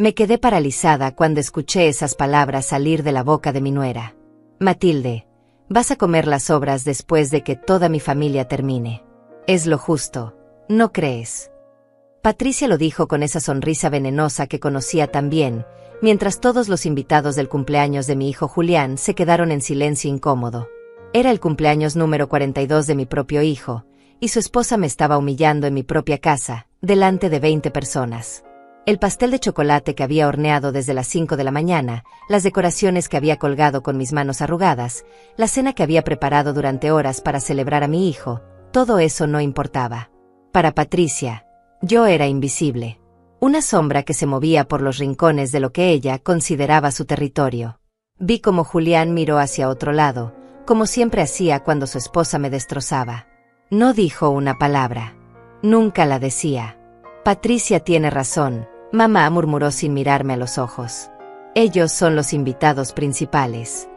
Me quedé paralizada cuando escuché esas palabras salir de la boca de mi nuera. Matilde, vas a comer las sobras después de que toda mi familia termine. Es lo justo, ¿no crees? Patricia lo dijo con esa sonrisa venenosa que conocía tan bien, mientras todos los invitados del cumpleaños de mi hijo Julián se quedaron en silencio incómodo. Era el cumpleaños número 42 de mi propio hijo, y su esposa me estaba humillando en mi propia casa, delante de 20 personas. El pastel de chocolate que había horneado desde las 5 de la mañana, las decoraciones que había colgado con mis manos arrugadas, la cena que había preparado durante horas para celebrar a mi hijo, todo eso no importaba. Para Patricia, yo era invisible. Una sombra que se movía por los rincones de lo que ella consideraba su territorio. Vi cómo Julián miró hacia otro lado, como siempre hacía cuando su esposa me destrozaba. No dijo una palabra. Nunca la decía. Patricia tiene razón, mamá murmuró sin mirarme a los ojos. Ellos son los invitados principales.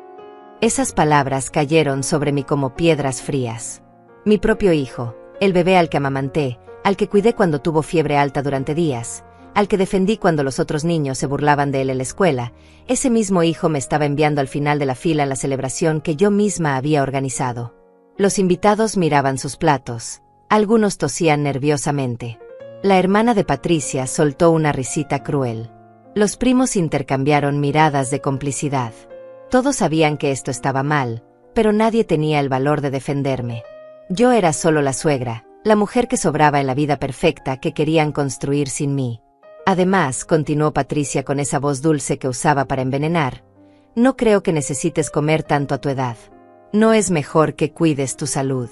Esas palabras cayeron sobre mí como piedras frías. Mi propio hijo, el bebé al que amamanté, al que cuidé cuando tuvo fiebre alta durante días, al que defendí cuando los otros niños se burlaban de él en la escuela, ese mismo hijo me estaba enviando al final de la fila en la celebración que yo misma había organizado. Los invitados miraban sus platos. Algunos tosían nerviosamente. La hermana de Patricia soltó una risita cruel. Los primos intercambiaron miradas de complicidad. Todos sabían que esto estaba mal, pero nadie tenía el valor de defenderme. Yo era solo la suegra, la mujer que sobraba en la vida perfecta que querían construir sin mí. Además, continuó Patricia con esa voz dulce que usaba para envenenar, no creo que necesites comer tanto a tu edad. No es mejor que cuides tu salud.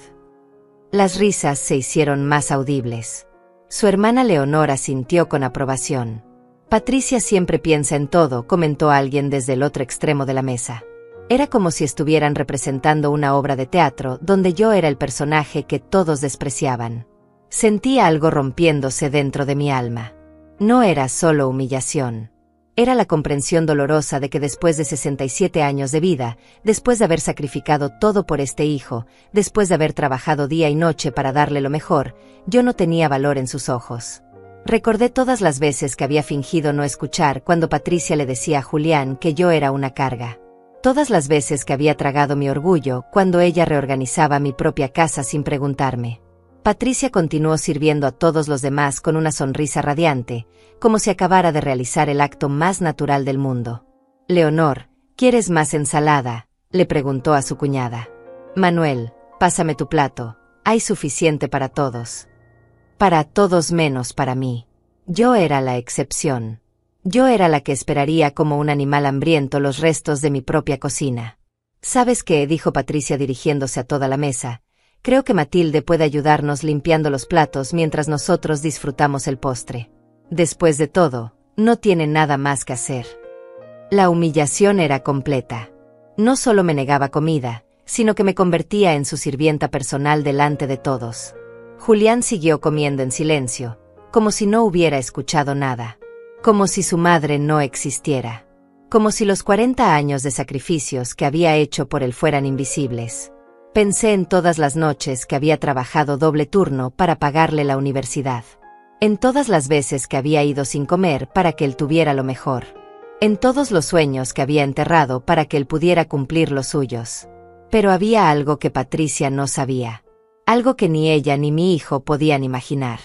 Las risas se hicieron más audibles. Su hermana Leonor asintió con aprobación. Patricia siempre piensa en todo, comentó alguien desde el otro extremo de la mesa. Era como si estuvieran representando una obra de teatro donde yo era el personaje que todos despreciaban. Sentía algo rompiéndose dentro de mi alma. No era solo humillación. Era la comprensión dolorosa de que después de 67 años de vida, después de haber sacrificado todo por este hijo, después de haber trabajado día y noche para darle lo mejor, yo no tenía valor en sus ojos. Recordé todas las veces que había fingido no escuchar cuando Patricia le decía a Julián que yo era una carga. Todas las veces que había tragado mi orgullo cuando ella reorganizaba mi propia casa sin preguntarme. Patricia continuó sirviendo a todos los demás con una sonrisa radiante, como si acabara de realizar el acto más natural del mundo. Leonor, ¿quieres más ensalada?, le preguntó a su cuñada. Manuel, pásame tu plato, hay suficiente para todos. Para todos menos para mí. Yo era la excepción. Yo era la que esperaría como un animal hambriento los restos de mi propia cocina. ¿Sabes qué?, dijo Patricia dirigiéndose a toda la mesa. Creo que Matilde puede ayudarnos limpiando los platos mientras nosotros disfrutamos el postre. Después de todo, no tiene nada más que hacer. La humillación era completa. No solo me negaba comida, sino que me convertía en su sirvienta personal delante de todos. Julián siguió comiendo en silencio, como si no hubiera escuchado nada. Como si su madre no existiera. Como si los 40 años de sacrificios que había hecho por él fueran invisibles. Pensé en todas las noches que había trabajado doble turno para pagarle la universidad. En todas las veces que había ido sin comer para que él tuviera lo mejor. En todos los sueños que había enterrado para que él pudiera cumplir los suyos. Pero había algo que Patricia no sabía. Algo que ni ella ni mi hijo podían imaginar.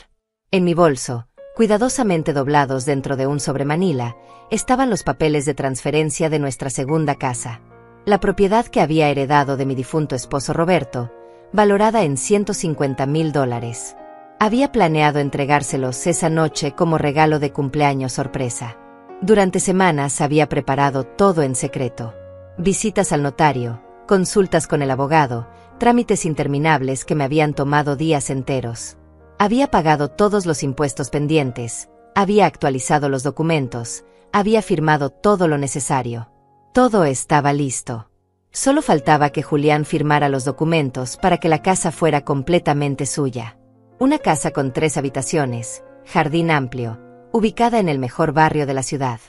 En mi bolso, cuidadosamente doblados dentro de un sobremanila, estaban los papeles de transferencia de nuestra segunda casa. La propiedad que había heredado de mi difunto esposo Roberto, valorada en $150,000. Había planeado entregárselos esa noche como regalo de cumpleaños sorpresa. Durante semanas había preparado todo en secreto. Visitas al notario, consultas con el abogado, trámites interminables que me habían tomado días enteros. Había pagado todos los impuestos pendientes, había actualizado los documentos, había firmado todo lo necesario. Todo estaba listo. Solo faltaba que Julián firmara los documentos para que la casa fuera completamente suya. Una casa con 3 habitaciones, jardín amplio, ubicada en el mejor barrio de la ciudad.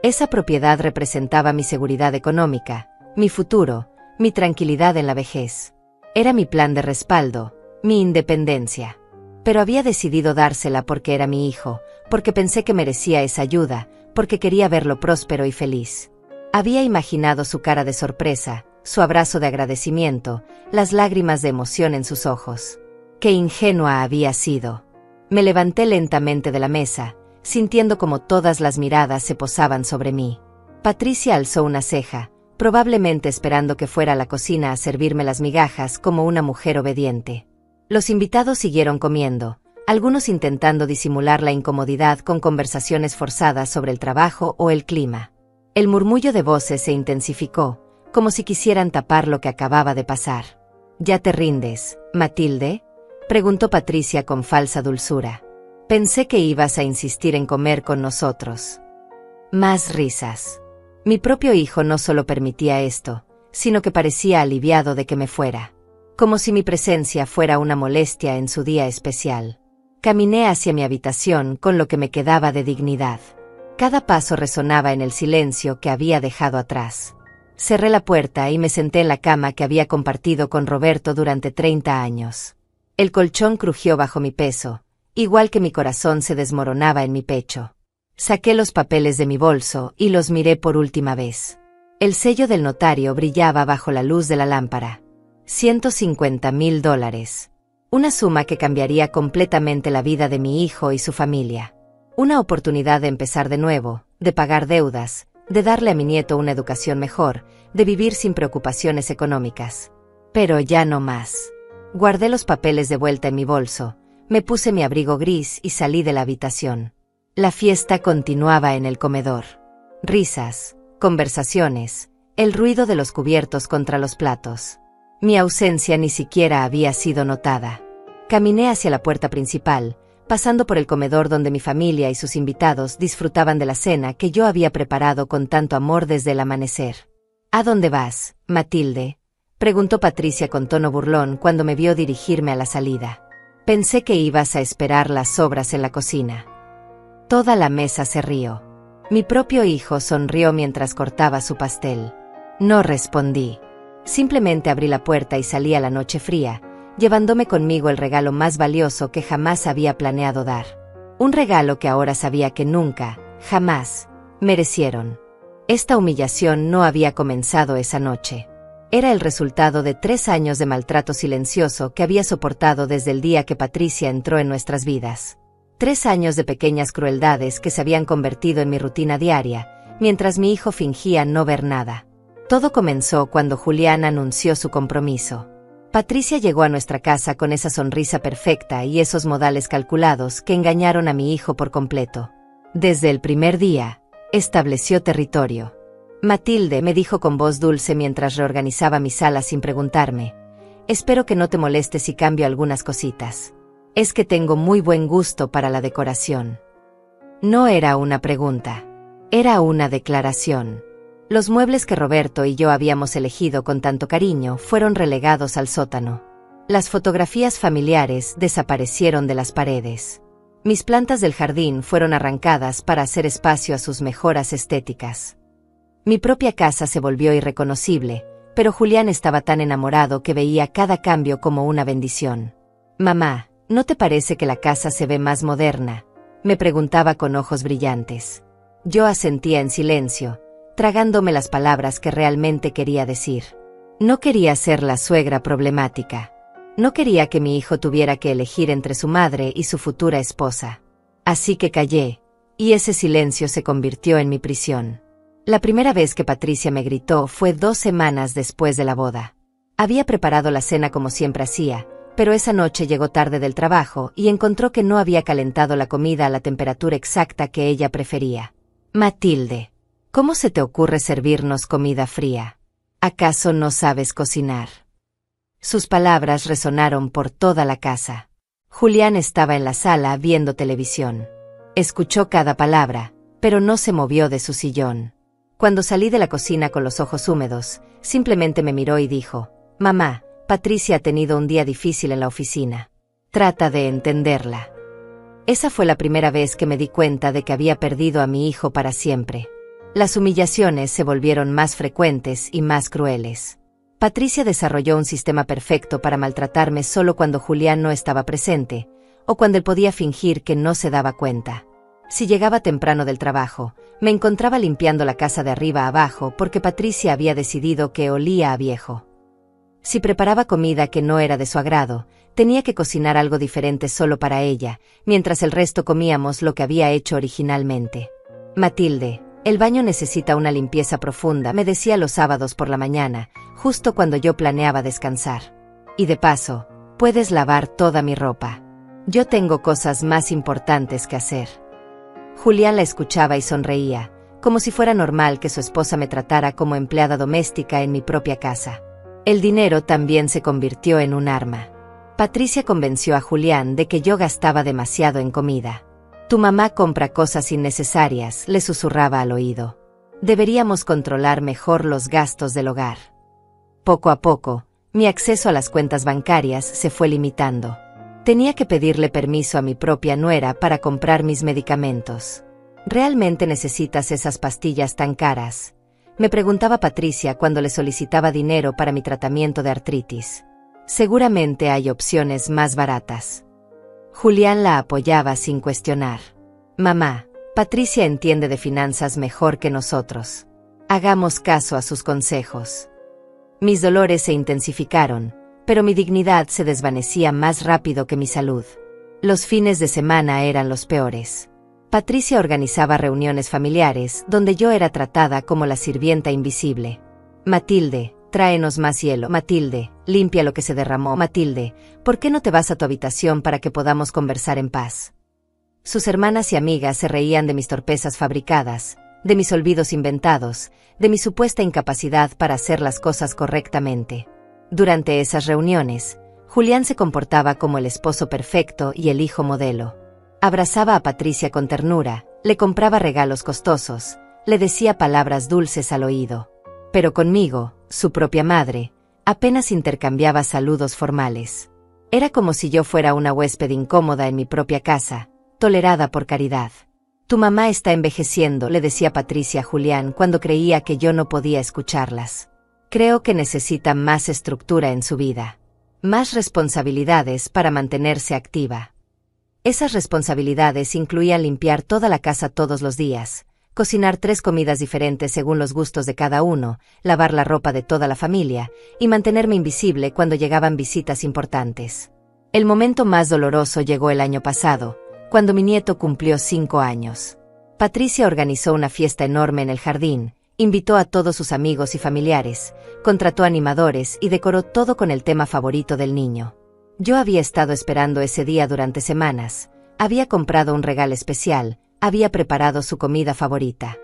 Esa propiedad representaba mi seguridad económica, mi futuro, mi tranquilidad en la vejez. Era mi plan de respaldo, mi independencia. Pero había decidido dársela porque era mi hijo, porque pensé que merecía esa ayuda, porque quería verlo próspero y feliz. Había imaginado su cara de sorpresa, su abrazo de agradecimiento, las lágrimas de emoción en sus ojos. ¡Qué ingenua había sido! Me levanté lentamente de la mesa, sintiendo como todas las miradas se posaban sobre mí. Patricia alzó una ceja, probablemente esperando que fuera a la cocina a servirme las migajas como una mujer obediente. Los invitados siguieron comiendo, algunos intentando disimular la incomodidad con conversaciones forzadas sobre el trabajo o el clima. El murmullo de voces se intensificó, como si quisieran tapar lo que acababa de pasar. ¿Ya te rindes, Matilde?, preguntó Patricia con falsa dulzura. Pensé que ibas a insistir en comer con nosotros. Más risas. Mi propio hijo no solo permitía esto, sino que parecía aliviado de que me fuera. Como si mi presencia fuera una molestia en su día especial. Caminé hacia mi habitación con lo que me quedaba de dignidad. Cada paso resonaba en el silencio que había dejado atrás. Cerré la puerta y me senté en la cama que había compartido con Roberto durante 30 años. El colchón crujió bajo mi peso, igual que mi corazón se desmoronaba en mi pecho. Saqué los papeles de mi bolso y los miré por última vez. El sello del notario brillaba bajo la luz de la lámpara. $150,000. Una suma que cambiaría completamente la vida de mi hijo y su familia. Una oportunidad de empezar de nuevo, de pagar deudas, de darle a mi nieto una educación mejor, de vivir sin preocupaciones económicas. Pero ya no más. Guardé los papeles de vuelta en mi bolso, me puse mi abrigo gris y salí de la habitación. La fiesta continuaba en el comedor. Risas, conversaciones, el ruido de los cubiertos contra los platos. Mi ausencia ni siquiera había sido notada. Caminé hacia la puerta principal, pasando por el comedor donde mi familia y sus invitados disfrutaban de la cena que yo había preparado con tanto amor desde el amanecer. ¿A dónde vas, Matilde?, preguntó Patricia con tono burlón cuando me vio dirigirme a la salida. Pensé que ibas a esperar las sobras en la cocina. Toda la mesa se rió. Mi propio hijo sonrió mientras cortaba su pastel. No respondí. Simplemente abrí la puerta y salí a la noche fría, llevándome conmigo el regalo más valioso que jamás había planeado dar. Un regalo que ahora sabía que nunca, jamás, merecieron. Esta humillación no había comenzado esa noche. Era el resultado de 3 años de maltrato silencioso que había soportado desde el día que Patricia entró en nuestras vidas. 3 años de pequeñas crueldades que se habían convertido en mi rutina diaria, mientras mi hijo fingía no ver nada. Todo comenzó cuando Julián anunció su compromiso. Patricia llegó a nuestra casa con esa sonrisa perfecta y esos modales calculados que engañaron a mi hijo por completo. Desde el primer día, estableció territorio. Matilde, me dijo con voz dulce mientras reorganizaba mi sala sin preguntarme. Espero que no te moleste si cambio algunas cositas. Es que tengo muy buen gusto para la decoración. No era una pregunta. Era una declaración. Los muebles que Roberto y yo habíamos elegido con tanto cariño fueron relegados al sótano. Las fotografías familiares desaparecieron de las paredes. Mis plantas del jardín fueron arrancadas para hacer espacio a sus mejoras estéticas. Mi propia casa se volvió irreconocible, pero Julián estaba tan enamorado que veía cada cambio como una bendición. «Mamá, ¿no te parece que la casa se ve más moderna?», me preguntaba con ojos brillantes. Yo asentía en silencio, tragándome las palabras que realmente quería decir. No quería ser la suegra problemática. No quería que mi hijo tuviera que elegir entre su madre y su futura esposa. Así que callé, y ese silencio se convirtió en mi prisión. La primera vez que Patricia me gritó fue 2 semanas después de la boda. Había preparado la cena como siempre hacía, pero esa noche llegó tarde del trabajo y encontró que no había calentado la comida a la temperatura exacta que ella prefería. «Matilde, ¿cómo se te ocurre servirnos comida fría? ¿Acaso no sabes cocinar?». Sus palabras resonaron por toda la casa. Julián estaba en la sala viendo televisión. Escuchó cada palabra, pero no se movió de su sillón. Cuando salí de la cocina con los ojos húmedos, simplemente me miró y dijo: «Mamá, Patricia ha tenido un día difícil en la oficina. Trata de entenderla». Esa fue la primera vez que me di cuenta de que había perdido a mi hijo para siempre. Las humillaciones se volvieron más frecuentes y más crueles. Patricia desarrolló un sistema perfecto para maltratarme solo cuando Julián no estaba presente, o cuando él podía fingir que no se daba cuenta. Si llegaba temprano del trabajo, me encontraba limpiando la casa de arriba a abajo porque Patricia había decidido que olía a viejo. Si preparaba comida que no era de su agrado, tenía que cocinar algo diferente solo para ella, mientras el resto comíamos lo que había hecho originalmente. Matilde, el baño necesita una limpieza profunda, me decía los sábados por la mañana, justo cuando yo planeaba descansar. Y de paso, puedes lavar toda mi ropa. Yo tengo cosas más importantes que hacer. Julián la escuchaba y sonreía, como si fuera normal que su esposa me tratara como empleada doméstica en mi propia casa. El dinero también se convirtió en un arma. Patricia convenció a Julián de que yo gastaba demasiado en comida. Tu mamá compra cosas innecesarias, le susurraba al oído. Deberíamos controlar mejor los gastos del hogar. Poco a poco, mi acceso a las cuentas bancarias se fue limitando. Tenía que pedirle permiso a mi propia nuera para comprar mis medicamentos. ¿Realmente necesitas esas pastillas tan caras?, me preguntaba Patricia cuando le solicitaba dinero para mi tratamiento de artritis. Seguramente hay opciones más baratas. Julián la apoyaba sin cuestionar. Mamá, Patricia entiende de finanzas mejor que nosotros. Hagamos caso a sus consejos. Mis dolores se intensificaron, pero mi dignidad se desvanecía más rápido que mi salud. Los fines de semana eran los peores. Patricia organizaba reuniones familiares donde yo era tratada como la sirvienta invisible. Matilde, tráenos más hielo. Matilde, limpia lo que se derramó. Matilde, ¿por qué no te vas a tu habitación para que podamos conversar en paz? Sus hermanas y amigas se reían de mis torpezas fabricadas, de mis olvidos inventados, de mi supuesta incapacidad para hacer las cosas correctamente. Durante esas reuniones, Julián se comportaba como el esposo perfecto y el hijo modelo. Abrazaba a Patricia con ternura, le compraba regalos costosos, le decía palabras dulces al oído. Pero conmigo, su propia madre, apenas intercambiaba saludos formales. Era como si yo fuera una huésped incómoda en mi propia casa, tolerada por caridad. Tu mamá está envejeciendo, le decía Patricia a Julián cuando creía que yo no podía escucharlas. Creo que necesita más estructura en su vida. Más responsabilidades para mantenerse activa. Esas responsabilidades incluían limpiar toda la casa todos los días, cocinar 3 comidas diferentes según los gustos de cada uno, lavar la ropa de toda la familia, y mantenerme invisible cuando llegaban visitas importantes. El momento más doloroso llegó el año pasado, cuando mi nieto cumplió 5 años. Patricia organizó una fiesta enorme en el jardín, invitó a todos sus amigos y familiares, contrató animadores y decoró todo con el tema favorito del niño. Yo había estado esperando ese día durante semanas, había comprado un regalo especial, había preparado su comida favorita.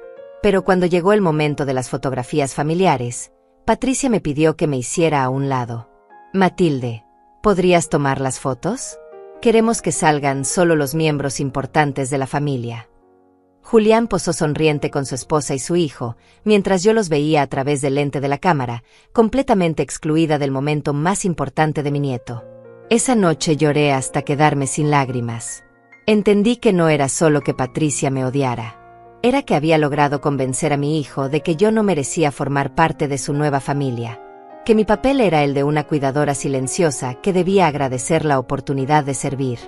Pero cuando llegó el momento de las fotografías familiares, Patricia me pidió que me hiciera a un lado. Matilde, ¿podrías tomar las fotos? Queremos que salgan solo los miembros importantes de la familia. Julián posó sonriente con su esposa y su hijo, mientras yo los veía a través del lente de la cámara, completamente excluida del momento más importante de mi nieto. Esa noche lloré hasta quedarme sin lágrimas. Entendí que no era solo que Patricia me odiara. Era que había logrado convencer a mi hijo de que yo no merecía formar parte de su nueva familia. Que mi papel era el de una cuidadora silenciosa que debía agradecer la oportunidad de servir.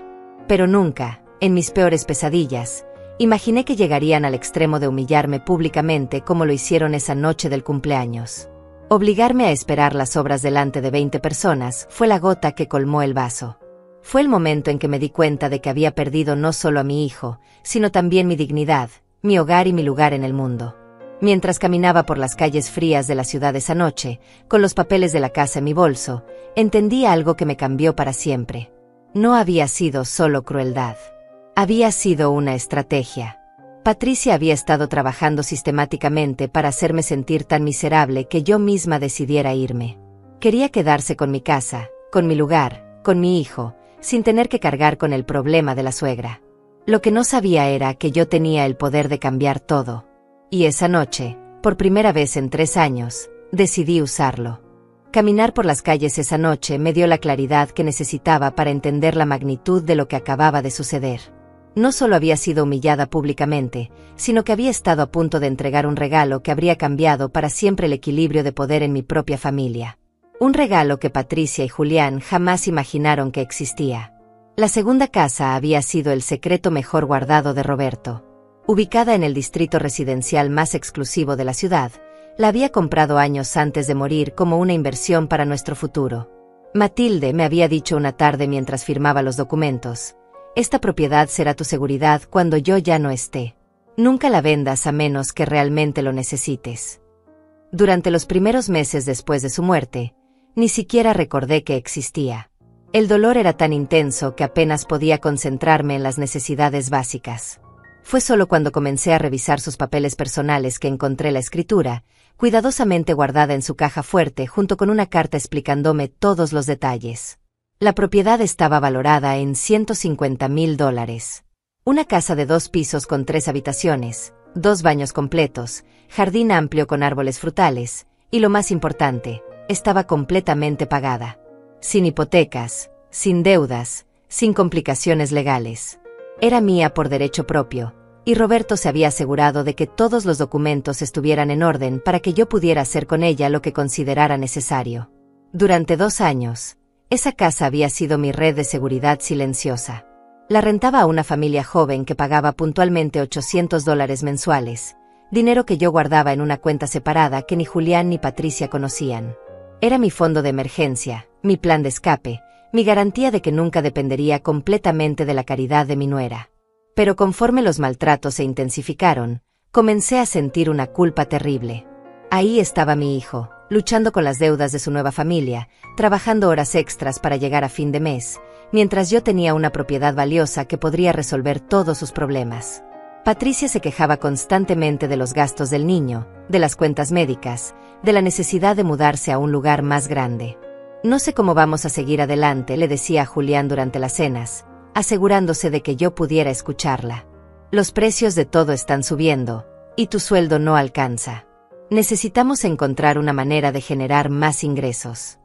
Pero nunca, en mis peores pesadillas, imaginé que llegarían al extremo de humillarme públicamente como lo hicieron esa noche del cumpleaños. Obligarme a esperar las obras delante de 20 personas fue la gota que colmó el vaso. Fue el momento en que me di cuenta de que había perdido no solo a mi hijo, sino también mi dignidad, mi hogar y mi lugar en el mundo. Mientras caminaba por las calles frías de la ciudad esa noche, con los papeles de la casa en mi bolso, entendí algo que me cambió para siempre. No había sido solo crueldad. Había sido una estrategia. Patricia había estado trabajando sistemáticamente para hacerme sentir tan miserable que yo misma decidiera irme. Quería quedarse con mi casa, con mi lugar, con mi hijo, sin tener que cargar con el problema de la suegra. Lo que no sabía era que yo tenía el poder de cambiar todo. Y esa noche, por primera vez en 3 años, decidí usarlo. Caminar por las calles esa noche me dio la claridad que necesitaba para entender la magnitud de lo que acababa de suceder. No solo había sido humillada públicamente, sino que había estado a punto de entregar un regalo que habría cambiado para siempre el equilibrio de poder en mi propia familia. Un regalo que Patricia y Julián jamás imaginaron que existía. La segunda casa había sido el secreto mejor guardado de Roberto. Ubicada en el distrito residencial más exclusivo de la ciudad, la había comprado años antes de morir como una inversión para nuestro futuro. Matilde me había dicho una tarde mientras firmaba los documentos: esta propiedad será tu seguridad cuando yo ya no esté. Nunca la vendas a menos que realmente lo necesites. Durante los primeros meses después de su muerte, ni siquiera recordé que existía. El dolor era tan intenso que apenas podía concentrarme en las necesidades básicas. Fue solo cuando comencé a revisar sus papeles personales que encontré la escritura, cuidadosamente guardada en su caja fuerte junto con una carta explicándome todos los detalles. La propiedad estaba valorada en $150,000. Una casa de 2 pisos con 3 habitaciones, 2 baños completos, jardín amplio con árboles frutales, y lo más importante, estaba completamente pagada. Sin hipotecas, sin deudas, sin complicaciones legales. Era mía por derecho propio, y Roberto se había asegurado de que todos los documentos estuvieran en orden para que yo pudiera hacer con ella lo que considerara necesario. Durante 2 años, esa casa había sido mi red de seguridad silenciosa. La rentaba a una familia joven que pagaba puntualmente $800 mensuales, dinero que yo guardaba en una cuenta separada que ni Julián ni Patricia conocían. Era mi fondo de emergencia, mi plan de escape, mi garantía de que nunca dependería completamente de la caridad de mi nuera. Pero conforme los maltratos se intensificaron, comencé a sentir una culpa terrible. Ahí estaba mi hijo, luchando con las deudas de su nueva familia, trabajando horas extras para llegar a fin de mes, mientras yo tenía una propiedad valiosa que podría resolver todos sus problemas. Patricia se quejaba constantemente de los gastos del niño, de las cuentas médicas, de la necesidad de mudarse a un lugar más grande. No sé cómo vamos a seguir adelante, le decía a Julián durante las cenas, asegurándose de que yo pudiera escucharla. Los precios de todo están subiendo, y tu sueldo no alcanza. Necesitamos encontrar una manera de generar más ingresos.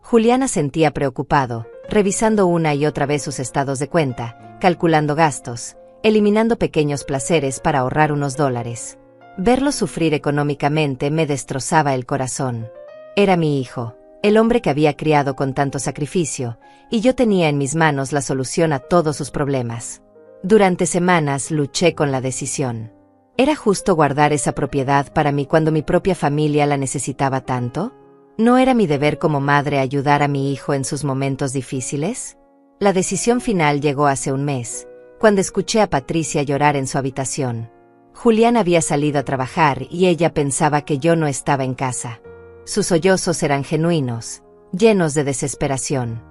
Julián asentía preocupado, revisando una y otra vez sus estados de cuenta, calculando gastos, eliminando pequeños placeres para ahorrar unos dólares. Verlo sufrir económicamente me destrozaba el corazón. Era mi hijo, el hombre que había criado con tanto sacrificio, y yo tenía en mis manos la solución a todos sus problemas. Durante semanas luché con la decisión. ¿Era justo guardar esa propiedad para mí cuando mi propia familia la necesitaba tanto? ¿No era mi deber como madre ayudar a mi hijo en sus momentos difíciles? La decisión final llegó hace un mes, cuando escuché a Patricia llorar en su habitación. Julián había salido a trabajar y ella pensaba que yo no estaba en casa. Sus sollozos eran genuinos, llenos de desesperación.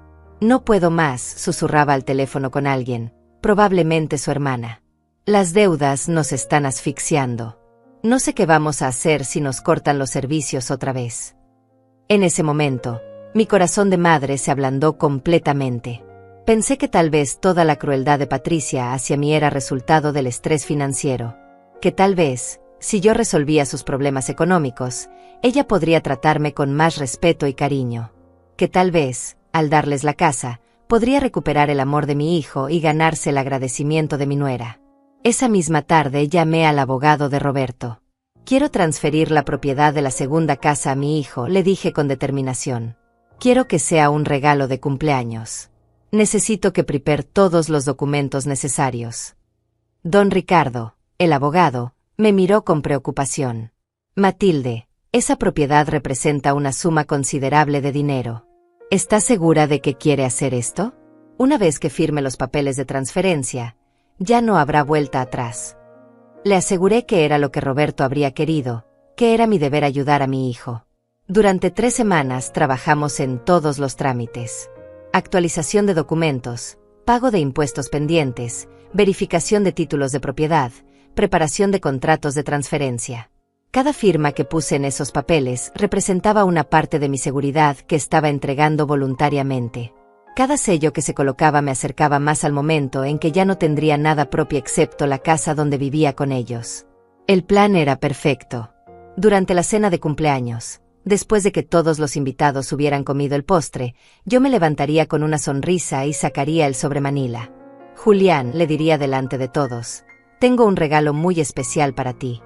No puedo más, susurraba al teléfono con alguien, probablemente su hermana. Las deudas nos están asfixiando. No sé qué vamos a hacer si nos cortan los servicios otra vez. En ese momento, mi corazón de madre se ablandó completamente. Pensé que tal vez toda la crueldad de Patricia hacia mí era resultado del estrés financiero. Que tal vez, si yo resolvía sus problemas económicos, ella podría tratarme con más respeto y cariño. Que tal vez, al darles la casa, podría recuperar el amor de mi hijo y ganarse el agradecimiento de mi nuera. Esa misma tarde llamé al abogado de Roberto. Quiero transferir la propiedad de la segunda casa a mi hijo, le dije con determinación. Quiero que sea un regalo de cumpleaños. Necesito que prepare todos los documentos necesarios. Don Ricardo, el abogado, me miró con preocupación. Matilde, esa propiedad representa una suma considerable de dinero. ¿Estás segura de que quiere hacer esto? Una vez que firme los papeles de transferencia, ya no habrá vuelta atrás. Le aseguré que era lo que Roberto habría querido, que era mi deber ayudar a mi hijo. Durante 3 semanas trabajamos en todos los trámites. Actualización de documentos, pago de impuestos pendientes, verificación de títulos de propiedad, preparación de contratos de transferencia. Cada firma que puse en esos papeles representaba una parte de mi seguridad que estaba entregando voluntariamente. Cada sello que se colocaba me acercaba más al momento en que ya no tendría nada propio excepto la casa donde vivía con ellos. El plan era perfecto. Durante la cena de cumpleaños, después de que todos los invitados hubieran comido el postre, yo me levantaría con una sonrisa y sacaría el sobre Manila. Julián, le diría delante de todos, tengo un regalo muy especial para ti.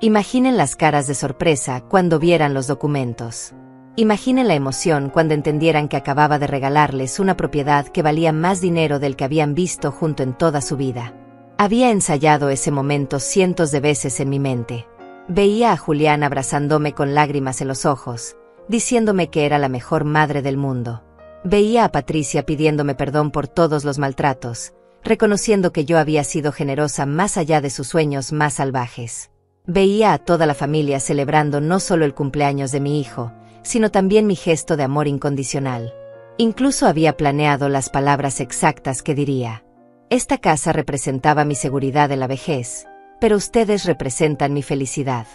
Imaginen las caras de sorpresa cuando vieran los documentos. Imaginen la emoción cuando entendieran que acababa de regalarles una propiedad que valía más dinero del que habían visto junto en toda su vida. Había ensayado ese momento cientos de veces en mi mente. Veía a Julián abrazándome con lágrimas en los ojos, diciéndome que era la mejor madre del mundo. Veía a Patricia pidiéndome perdón por todos los maltratos, reconociendo que yo había sido generosa más allá de sus sueños más salvajes. Veía a toda la familia celebrando no solo el cumpleaños de mi hijo, sino también mi gesto de amor incondicional. Incluso había planeado las palabras exactas que diría. Esta casa representaba mi seguridad en la vejez, pero ustedes representan mi felicidad.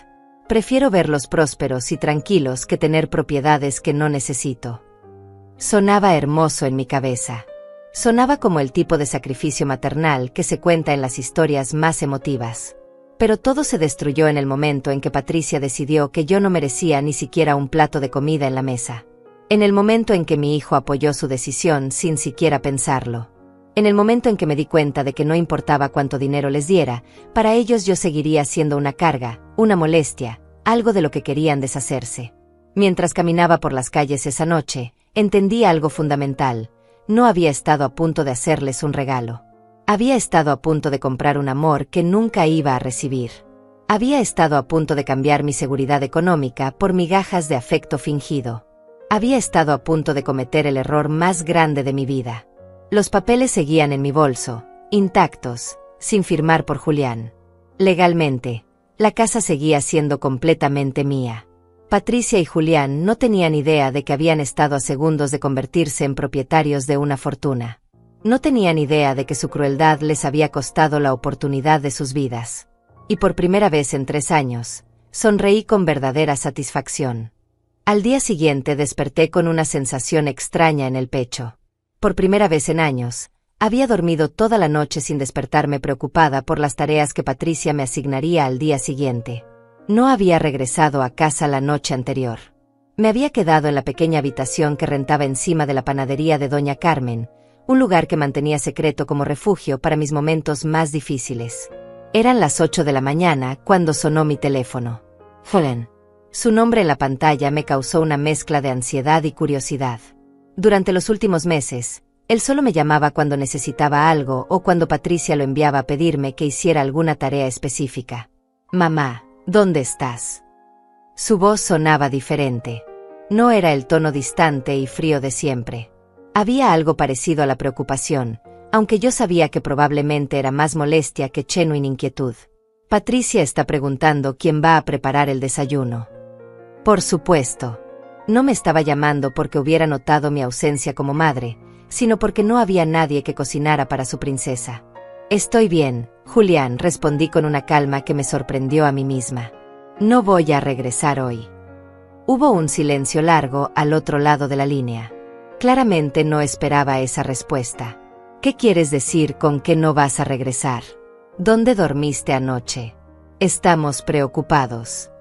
Prefiero verlos prósperos y tranquilos que tener propiedades que no necesito. Sonaba hermoso en mi cabeza. Sonaba como el tipo de sacrificio maternal que se cuenta en las historias más emotivas. Pero todo se destruyó en el momento en que Patricia decidió que yo no merecía ni siquiera un plato de comida en la mesa. En el momento en que mi hijo apoyó su decisión sin siquiera pensarlo. En el momento en que me di cuenta de que no importaba cuánto dinero les diera, para ellos yo seguiría siendo una carga, una molestia, algo de lo que querían deshacerse. Mientras caminaba por las calles esa noche, entendí algo fundamental. No había estado a punto de hacerles un regalo. Había estado a punto de comprar un amor que nunca iba a recibir. Había estado a punto de cambiar mi seguridad económica por migajas de afecto fingido. Había estado a punto de cometer el error más grande de mi vida. Los papeles seguían en mi bolso, intactos, sin firmar por Julián. Legalmente, la casa seguía siendo completamente mía. Patricia y Julián no tenían idea de que habían estado a segundos de convertirse en propietarios de una fortuna. No tenían idea de que su crueldad les había costado la oportunidad de sus vidas. Y por primera vez en 3 años, sonreí con verdadera satisfacción. Al día siguiente desperté con una sensación extraña en el pecho. Por primera vez en años, había dormido toda la noche sin despertarme preocupada por las tareas que Patricia me asignaría al día siguiente. No había regresado a casa la noche anterior. Me había quedado en la pequeña habitación que rentaba encima de la panadería de Doña Carmen, un lugar que mantenía secreto como refugio para mis momentos más difíciles. Eran las 8 de la mañana cuando sonó mi teléfono. Helen. Su nombre en la pantalla me causó una mezcla de ansiedad y curiosidad. Durante los últimos meses, él solo me llamaba cuando necesitaba algo o cuando Patricia lo enviaba a pedirme que hiciera alguna tarea específica. Mamá, ¿dónde estás? Su voz sonaba diferente. No era el tono distante y frío de siempre. Había algo parecido a la preocupación, aunque yo sabía que probablemente era más molestia que genuina inquietud. Patricia está preguntando quién va a preparar el desayuno. Por supuesto. No me estaba llamando porque hubiera notado mi ausencia como madre, sino porque no había nadie que cocinara para su princesa. Estoy bien, Julián, respondí con una calma que me sorprendió a mí misma. No voy a regresar hoy. Hubo un silencio largo al otro lado de la línea. Claramente no esperaba esa respuesta. ¿Qué quieres decir con que no vas a regresar? ¿Dónde dormiste anoche? Estamos preocupados.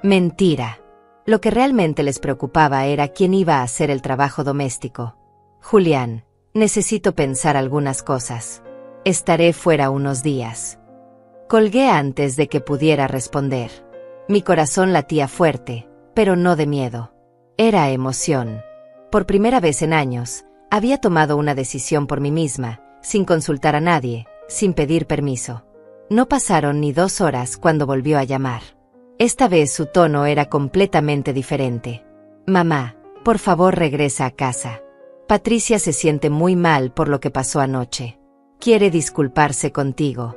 Mentira. Lo que realmente les preocupaba era quién iba a hacer el trabajo doméstico. Julián, necesito pensar algunas cosas. Estaré fuera unos días. Colgué antes de que pudiera responder. Mi corazón latía fuerte, pero no de miedo. Era emoción. Por primera vez en años, había tomado una decisión por mí misma, sin consultar a nadie, sin pedir permiso. No pasaron ni 2 horas cuando volvió a llamar. Esta vez su tono era completamente diferente. Mamá, por favor regresa a casa. Patricia se siente muy mal por lo que pasó anoche. Quiere disculparse contigo.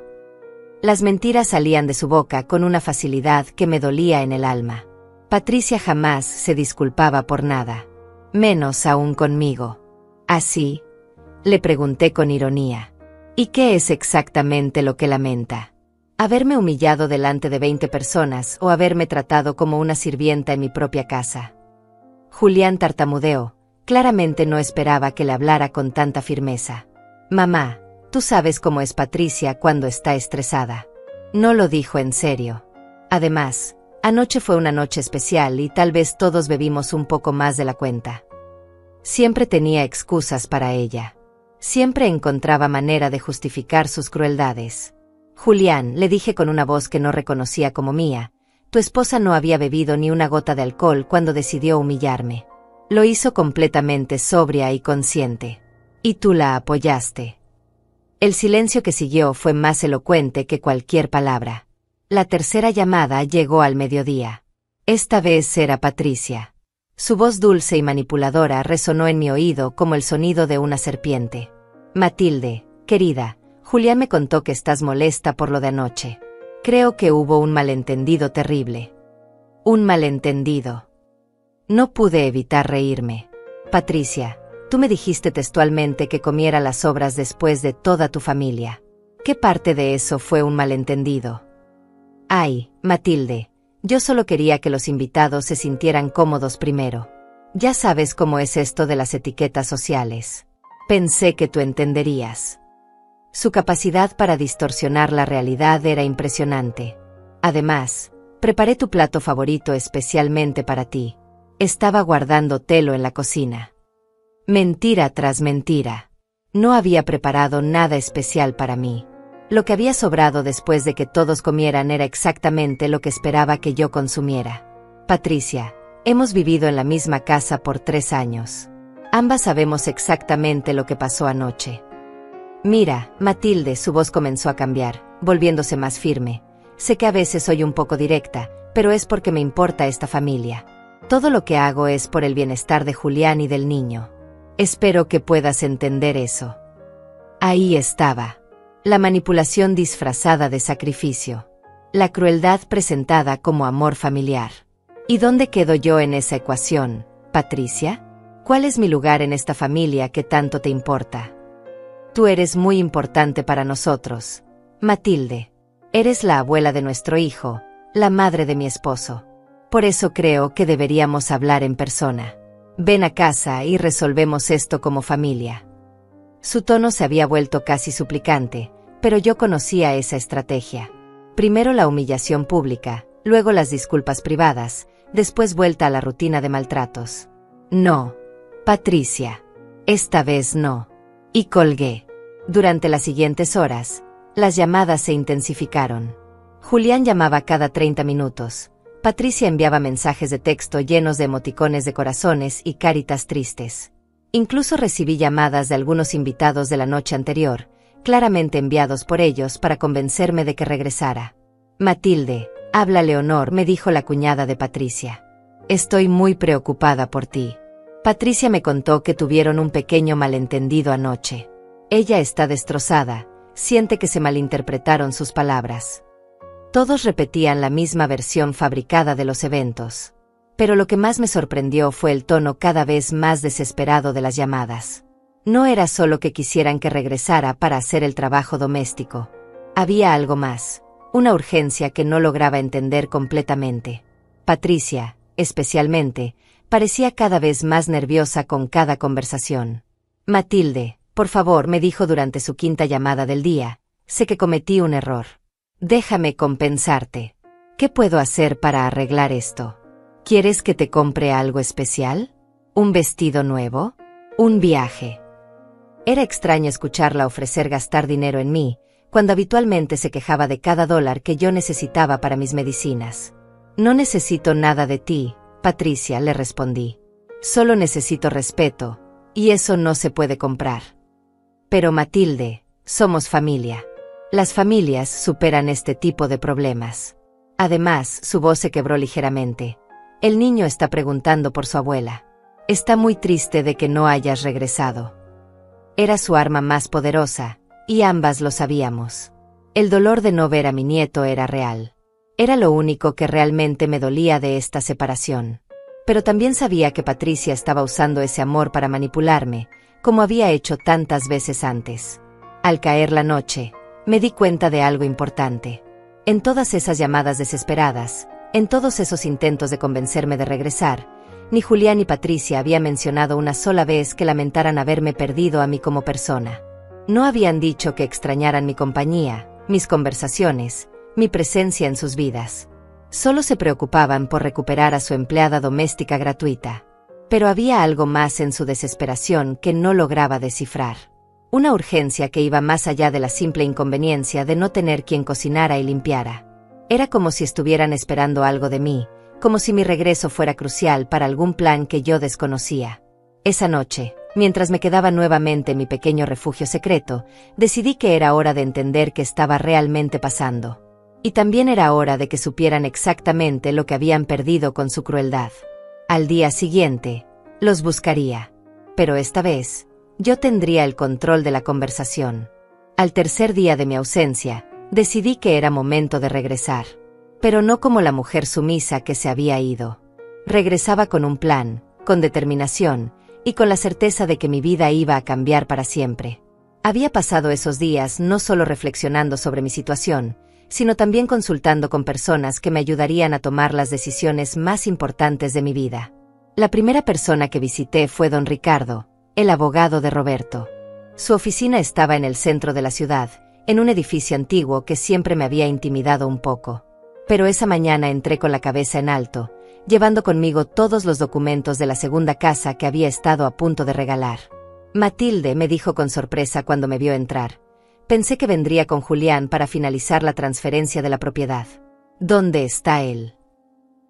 Las mentiras salían de su boca con una facilidad que me dolía en el alma. Patricia jamás se disculpaba por nada. Menos aún conmigo. ¿Así? Le pregunté con ironía. ¿Y qué es exactamente lo que lamenta? ¿Haberme humillado delante de 20 personas o haberme tratado como una sirvienta en mi propia casa? Julián tartamudeó. Claramente no esperaba que le hablara con tanta firmeza. Mamá, tú sabes cómo es Patricia cuando está estresada. No lo dijo en serio. Además, anoche fue una noche especial y tal vez todos bebimos un poco más de la cuenta. Siempre tenía excusas para ella. Siempre encontraba manera de justificar sus crueldades. Julián, le dije con una voz que no reconocía como mía, tu esposa no había bebido ni una gota de alcohol cuando decidió humillarme. Lo hizo completamente sobria y consciente. Y tú la apoyaste. El silencio que siguió fue más elocuente que cualquier palabra. La tercera llamada llegó al mediodía. Esta vez era Patricia. Su voz dulce y manipuladora resonó en mi oído como el sonido de una serpiente. Matilde, querida, Julián me contó que estás molesta por lo de anoche. Creo que hubo un malentendido terrible. Un malentendido. No pude evitar reírme. Patricia, tú me dijiste textualmente que comiera las sobras después de toda tu familia. ¿Qué parte de eso fue un malentendido? Ay, Matilde, yo solo quería que los invitados se sintieran cómodos primero. Ya sabes cómo es esto de las etiquetas sociales. Pensé que tú entenderías. Su capacidad para distorsionar la realidad era impresionante. Además, preparé tu plato favorito especialmente para ti. Estaba guardando telo en la cocina. Mentira tras mentira. No había preparado nada especial para mí. Lo que había sobrado después de que todos comieran era exactamente lo que esperaba que yo consumiera. Patricia, hemos vivido en la misma casa por 3 años. Ambas sabemos exactamente lo que pasó anoche. Mira, Matilde, su voz comenzó a cambiar, volviéndose más firme. Sé que a veces soy un poco directa, pero es porque me importa esta familia. Todo lo que hago es por el bienestar de Julián y del niño. Espero que puedas entender eso. Ahí estaba. La manipulación disfrazada de sacrificio. La crueldad presentada como amor familiar. ¿Y dónde quedo yo en esa ecuación, Patricia? ¿Cuál es mi lugar en esta familia que tanto te importa? Tú eres muy importante para nosotros, Matilde. Eres la abuela de nuestro hijo, la madre de mi esposo. Por eso creo que deberíamos hablar en persona. Ven a casa y resolvemos esto como familia. Su tono se había vuelto casi suplicante, pero yo conocía esa estrategia. Primero la humillación pública, luego las disculpas privadas, después vuelta a la rutina de maltratos. No, Patricia. Esta vez no. Y colgué. Durante las siguientes horas, las llamadas se intensificaron. Julián llamaba cada 30 minutos. Patricia enviaba mensajes de texto llenos de emoticones de corazones y caritas tristes. Incluso recibí llamadas de algunos invitados de la noche anterior, claramente enviados por ellos para convencerme de que regresara. Matilde, habla Leonor, me dijo la cuñada de Patricia. Estoy muy preocupada por ti. Patricia me contó que tuvieron un pequeño malentendido anoche. Ella está destrozada, siente que se malinterpretaron sus palabras. Todos repetían la misma versión fabricada de los eventos. Pero lo que más me sorprendió fue el tono cada vez más desesperado de las llamadas. No era solo que quisieran que regresara para hacer el trabajo doméstico. Había algo más, una urgencia que no lograba entender completamente. Patricia, especialmente, parecía cada vez más nerviosa con cada conversación. Matilde, por favor, me dijo durante su 5ª llamada del día, sé que cometí un error. Déjame compensarte. ¿Qué puedo hacer para arreglar esto? ¿Quieres que te compre algo especial? ¿Un vestido nuevo? ¿Un viaje? Era extraño escucharla ofrecer gastar dinero en mí, cuando habitualmente se quejaba de cada dólar que yo necesitaba para mis medicinas. No necesito nada de ti, Patricia, le respondí. Solo necesito respeto, y eso no se puede comprar. Pero Matilde, somos familia. Las familias superan este tipo de problemas. Además, su voz se quebró ligeramente. El niño está preguntando por su abuela. Está muy triste de que no hayas regresado. Era su arma más poderosa, y ambas lo sabíamos. El dolor de no ver a mi nieto era real. Era lo único que realmente me dolía de esta separación. Pero también sabía que Patricia estaba usando ese amor para manipularme, como había hecho tantas veces antes. Al caer la noche, me di cuenta de algo importante. En todas esas llamadas desesperadas, en todos esos intentos de convencerme de regresar, ni Julián ni Patricia había mencionado una sola vez que lamentaran haberme perdido a mí como persona. No habían dicho que extrañaran mi compañía, mis conversaciones, mi presencia en sus vidas. Solo se preocupaban por recuperar a su empleada doméstica gratuita. Pero había algo más en su desesperación que no lograba descifrar. Una urgencia que iba más allá de la simple inconveniencia de no tener quien cocinara y limpiara. Era como si estuvieran esperando algo de mí, como si mi regreso fuera crucial para algún plan que yo desconocía. Esa noche, Mientras me quedaba nuevamente en mi pequeño refugio secreto, decidí que era hora de entender qué estaba realmente pasando. Y también era hora de que supieran exactamente lo que habían perdido con su crueldad. Al día siguiente, los buscaría. Pero esta vez, yo tendría el control de la conversación. Al tercer día de mi ausencia, decidí que era momento de regresar. Pero no como la mujer sumisa que se había ido. Regresaba con un plan, con determinación, y con la certeza de que mi vida iba a cambiar para siempre. Había pasado esos días no solo reflexionando sobre mi situación, sino también consultando con personas que me ayudarían a tomar las decisiones más importantes de mi vida. La primera persona que visité fue don Ricardo, el abogado de Roberto. Su oficina estaba en el centro de la ciudad, en un edificio antiguo que siempre me había intimidado un poco. Pero esa mañana entré con la cabeza en alto, llevando conmigo todos los documentos de la segunda casa que había estado a punto de regalar. Matilde, me dijo con sorpresa cuando me vio entrar. Pensé que vendría con Julián para finalizar la transferencia de la propiedad. ¿Dónde está él?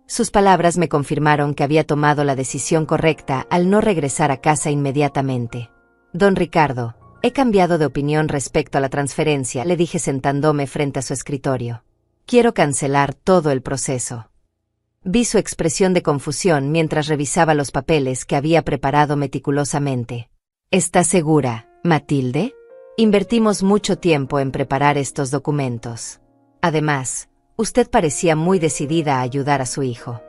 Sus palabras me confirmaron que había tomado la decisión correcta al no regresar a casa inmediatamente. Don Ricardo, he cambiado de opinión respecto a la transferencia, le dije sentándome frente a su escritorio. Quiero cancelar todo el proceso. Vi su expresión de confusión mientras revisaba los papeles que había preparado meticulosamente. ¿Está segura, Matilde? Invertimos mucho tiempo en preparar estos documentos. Además, usted parecía muy decidida a ayudar a su hijo.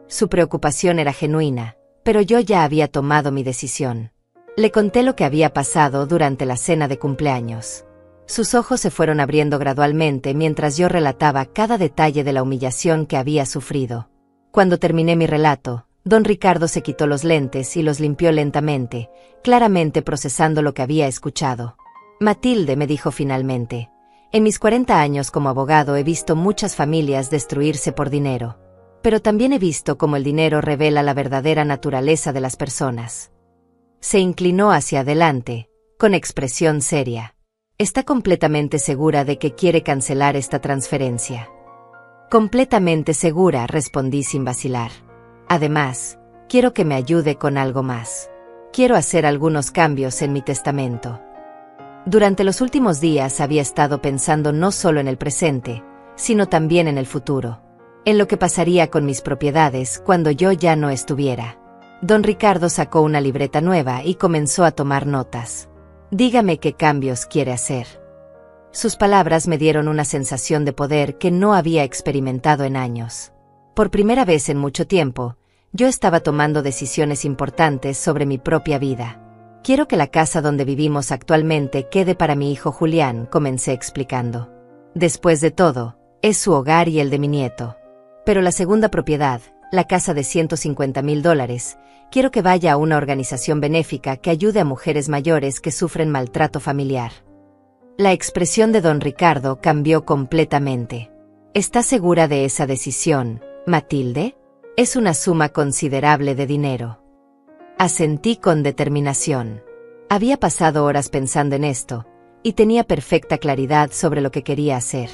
Su preocupación era genuina, pero yo ya había tomado mi decisión. Le conté lo que había pasado durante la cena de cumpleaños. Sus ojos se fueron abriendo gradualmente mientras yo relataba cada detalle de la humillación que había sufrido. Cuando terminé mi relato, don Ricardo se quitó los lentes y los limpió lentamente, claramente procesando lo que había escuchado. Matilde, me dijo finalmente, en mis 40 años como abogado he visto muchas familias destruirse por dinero. Pero también he visto cómo el dinero revela la verdadera naturaleza de las personas. Se inclinó hacia adelante, con expresión seria. ¿Está completamente segura de que quiere cancelar esta transferencia? Completamente segura, respondí sin vacilar. Además, quiero que me ayude con algo más. Quiero hacer algunos cambios en mi testamento. Durante los últimos días había estado pensando no solo en el presente, sino también en el futuro. En lo que pasaría con mis propiedades cuando yo ya no estuviera. Don Ricardo sacó una libreta nueva y comenzó a tomar notas. Dígame qué cambios quiere hacer. Sus palabras me dieron una sensación de poder que no había experimentado en años. Por primera vez en mucho tiempo, yo estaba tomando decisiones importantes sobre mi propia vida. Quiero que la casa donde vivimos actualmente quede para mi hijo Julián, comencé explicando. Después de todo, es su hogar y el de mi nieto. Pero la segunda propiedad, la casa de $150,000, quiero que vaya a una organización benéfica que ayude a mujeres mayores que sufren maltrato familiar. La expresión de don Ricardo cambió completamente. ¿Está segura de esa decisión, Matilde? Es una suma considerable de dinero. Asentí con determinación. Había pasado horas pensando en esto, y tenía perfecta claridad sobre lo que quería hacer.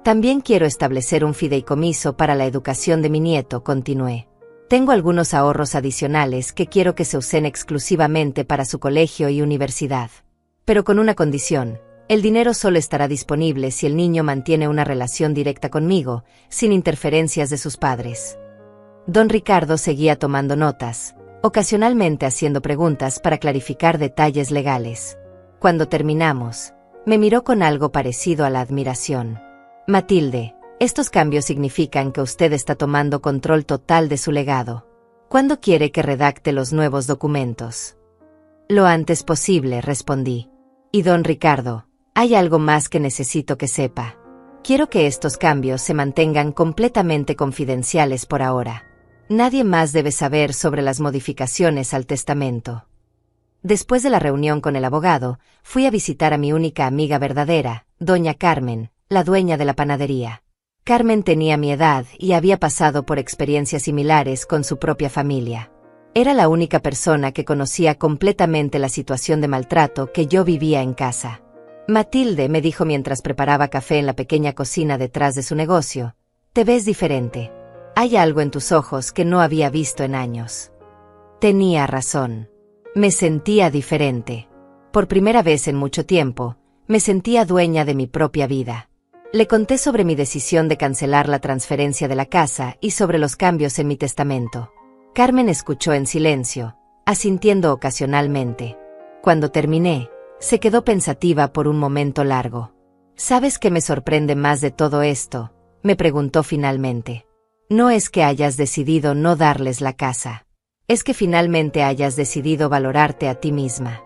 También quiero establecer un fideicomiso para la educación de mi nieto, continué. Tengo algunos ahorros adicionales que quiero que se usen exclusivamente para su colegio y universidad. Pero con una condición: el dinero solo estará disponible si el niño mantiene una relación directa conmigo, sin interferencias de sus padres. Don Ricardo seguía tomando notas, ocasionalmente haciendo preguntas para clarificar detalles legales. Cuando terminamos, me miró con algo parecido a la admiración. Matilde, estos cambios significan que usted está tomando control total de su legado. ¿Cuándo quiere que redacte los nuevos documentos? Lo antes posible, respondí. Y don Ricardo, hay algo más que necesito que sepa. Quiero que estos cambios se mantengan completamente confidenciales por ahora. Nadie más debe saber sobre las modificaciones al testamento. Después de la reunión con el abogado, fui a visitar a mi única amiga verdadera, doña Carmen, la dueña de la panadería. Carmen tenía mi edad y había pasado por experiencias similares con su propia familia. Era la única persona que conocía completamente la situación de maltrato que yo vivía en casa. Matilde, me dijo mientras preparaba café en la pequeña cocina detrás de su negocio, te ves diferente. Hay algo en tus ojos que no había visto en años. Tenía razón. Me sentía diferente. Por primera vez en mucho tiempo, me sentía dueña de mi propia vida. Le conté sobre mi decisión de cancelar la transferencia de la casa y sobre los cambios en mi testamento. Carmen escuchó en silencio, asintiendo ocasionalmente. Cuando terminé, se quedó pensativa por un momento largo. ¿Sabes qué me sorprende más de todo esto?, me preguntó finalmente. No es que hayas decidido no darles la casa. Es que finalmente hayas decidido valorarte a ti misma.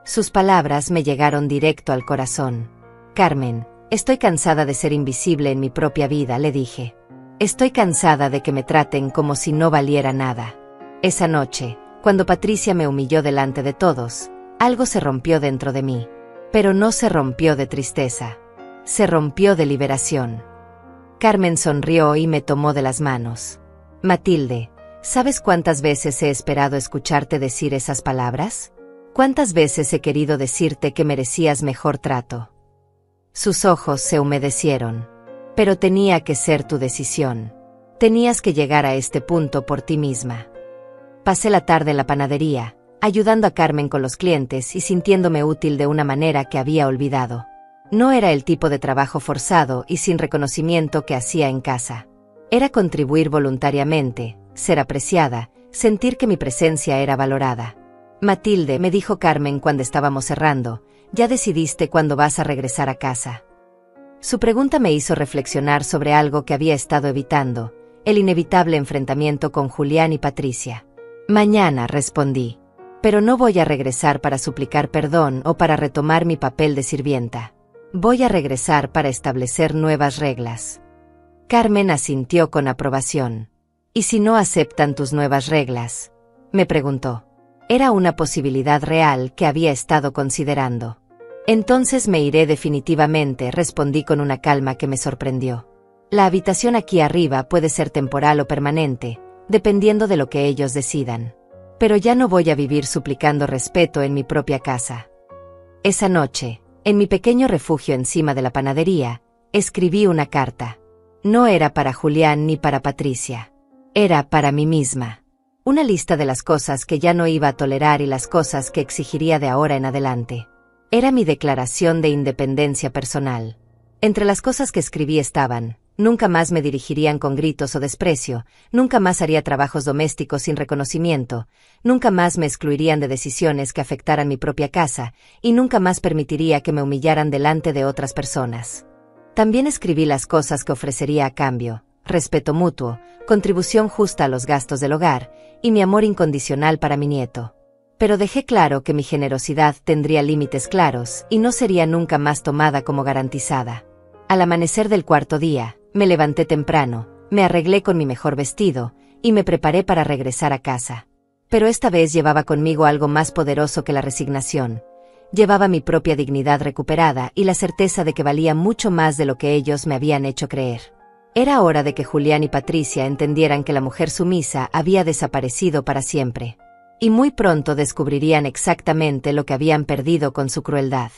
Sus palabras me llegaron directo al corazón. Carmen, estoy cansada de ser invisible en mi propia vida, le dije. Estoy cansada de que me traten como si no valiera nada. Esa noche, cuando Patricia me humilló delante de todos, algo se rompió dentro de mí. Pero no se rompió de tristeza. Se rompió de liberación. Carmen sonrió y me tomó de las manos. Matilde, ¿sabes cuántas veces he esperado escucharte decir esas palabras? ¿Cuántas veces he querido decirte que merecías mejor trato? Sus ojos se humedecieron. Pero tenía que ser tu decisión. Tenías que llegar a este punto por ti misma. Pasé la tarde en la panadería, ayudando a Carmen con los clientes y sintiéndome útil de una manera que había olvidado. No era el tipo de trabajo forzado y sin reconocimiento que hacía en casa. Era contribuir voluntariamente, ser apreciada, sentir que mi presencia era valorada. Matilde, me dijo Carmen cuando estábamos cerrando, ¿ya decidiste cuándo vas a regresar a casa? Su pregunta me hizo reflexionar sobre algo que había estado evitando, el inevitable enfrentamiento con Julián y Patricia. Mañana, respondí. Pero no voy a regresar para suplicar perdón o para retomar mi papel de sirvienta. Voy a regresar para establecer nuevas reglas. Carmen asintió con aprobación. ¿Y si no aceptan tus nuevas reglas?, me preguntó. Era una posibilidad real que había estado considerando. Entonces me iré definitivamente, respondí con una calma que me sorprendió. La habitación aquí arriba puede ser temporal o permanente, dependiendo de lo que ellos decidan. Pero ya no voy a vivir suplicando respeto en mi propia casa. Esa noche, en mi pequeño refugio encima de la panadería, escribí una carta. No era para Julián ni para Patricia. Era para mí misma. Una lista de las cosas que ya no iba a tolerar y las cosas que exigiría de ahora en adelante. Era mi declaración de independencia personal. Entre las cosas que escribí estaban: nunca más me dirigirían con gritos o desprecio, nunca más haría trabajos domésticos sin reconocimiento, nunca más me excluirían de decisiones que afectaran mi propia casa, y nunca más permitiría que me humillaran delante de otras personas. También escribí las cosas que ofrecería a cambio: respeto mutuo, contribución justa a los gastos del hogar, y mi amor incondicional para mi nieto. Pero dejé claro que mi generosidad tendría límites claros y no sería nunca más tomada como garantizada. Al amanecer del cuarto día, me levanté temprano, me arreglé con mi mejor vestido, y me preparé para regresar a casa. Pero esta vez llevaba conmigo algo más poderoso que la resignación. Llevaba mi propia dignidad recuperada y la certeza de que valía mucho más de lo que ellos me habían hecho creer. Era hora de que Julián y Patricia entendieran que la mujer sumisa había desaparecido para siempre. Y muy pronto descubrirían exactamente lo que habían perdido con su crueldad.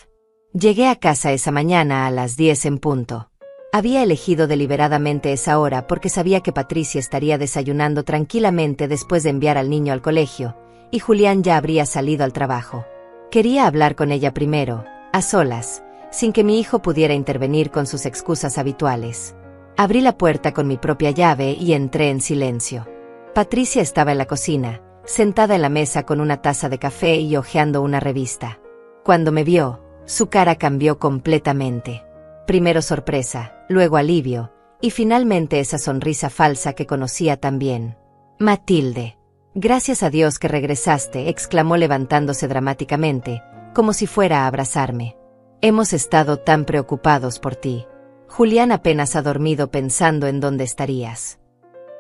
Llegué a casa esa mañana a las 10 en punto. Había elegido deliberadamente esa hora porque sabía que Patricia estaría desayunando tranquilamente después de enviar al niño al colegio, y Julián ya habría salido al trabajo. Quería hablar con ella primero, a solas, sin que mi hijo pudiera intervenir con sus excusas habituales. Abrí la puerta con mi propia llave y entré en silencio. Patricia estaba en la cocina, sentada en la mesa con una taza de café y hojeando una revista. Cuando me vio, su cara cambió completamente. Primero sorpresa, luego alivio, y finalmente esa sonrisa falsa que conocía tan bien. «Matilde, gracias a Dios que regresaste», exclamó levantándose dramáticamente, como si fuera a abrazarme. «Hemos estado tan preocupados por ti. Julián apenas ha dormido pensando en dónde estarías».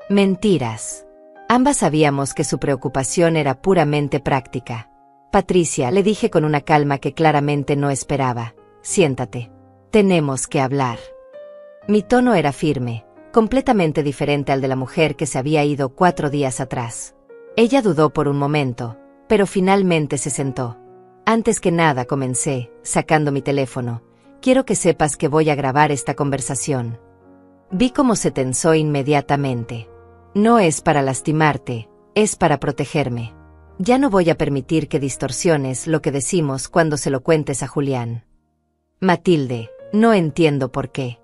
Mentiras. Ambas sabíamos que su preocupación era puramente práctica. «Patricia», le dije con una calma que claramente no esperaba, «siéntate. Tenemos que hablar». Mi tono era firme, completamente diferente al de la mujer que se había ido 4 días atrás. Ella dudó por un momento, pero finalmente se sentó. «Antes que nada», comencé, sacando mi teléfono, «quiero que sepas que voy a grabar esta conversación». Vi cómo se tensó inmediatamente. «No es para lastimarte, es para protegerme». Ya no voy a permitir que distorsiones lo que decimos cuando se lo cuentes a Julián. Matilde, no entiendo por qué.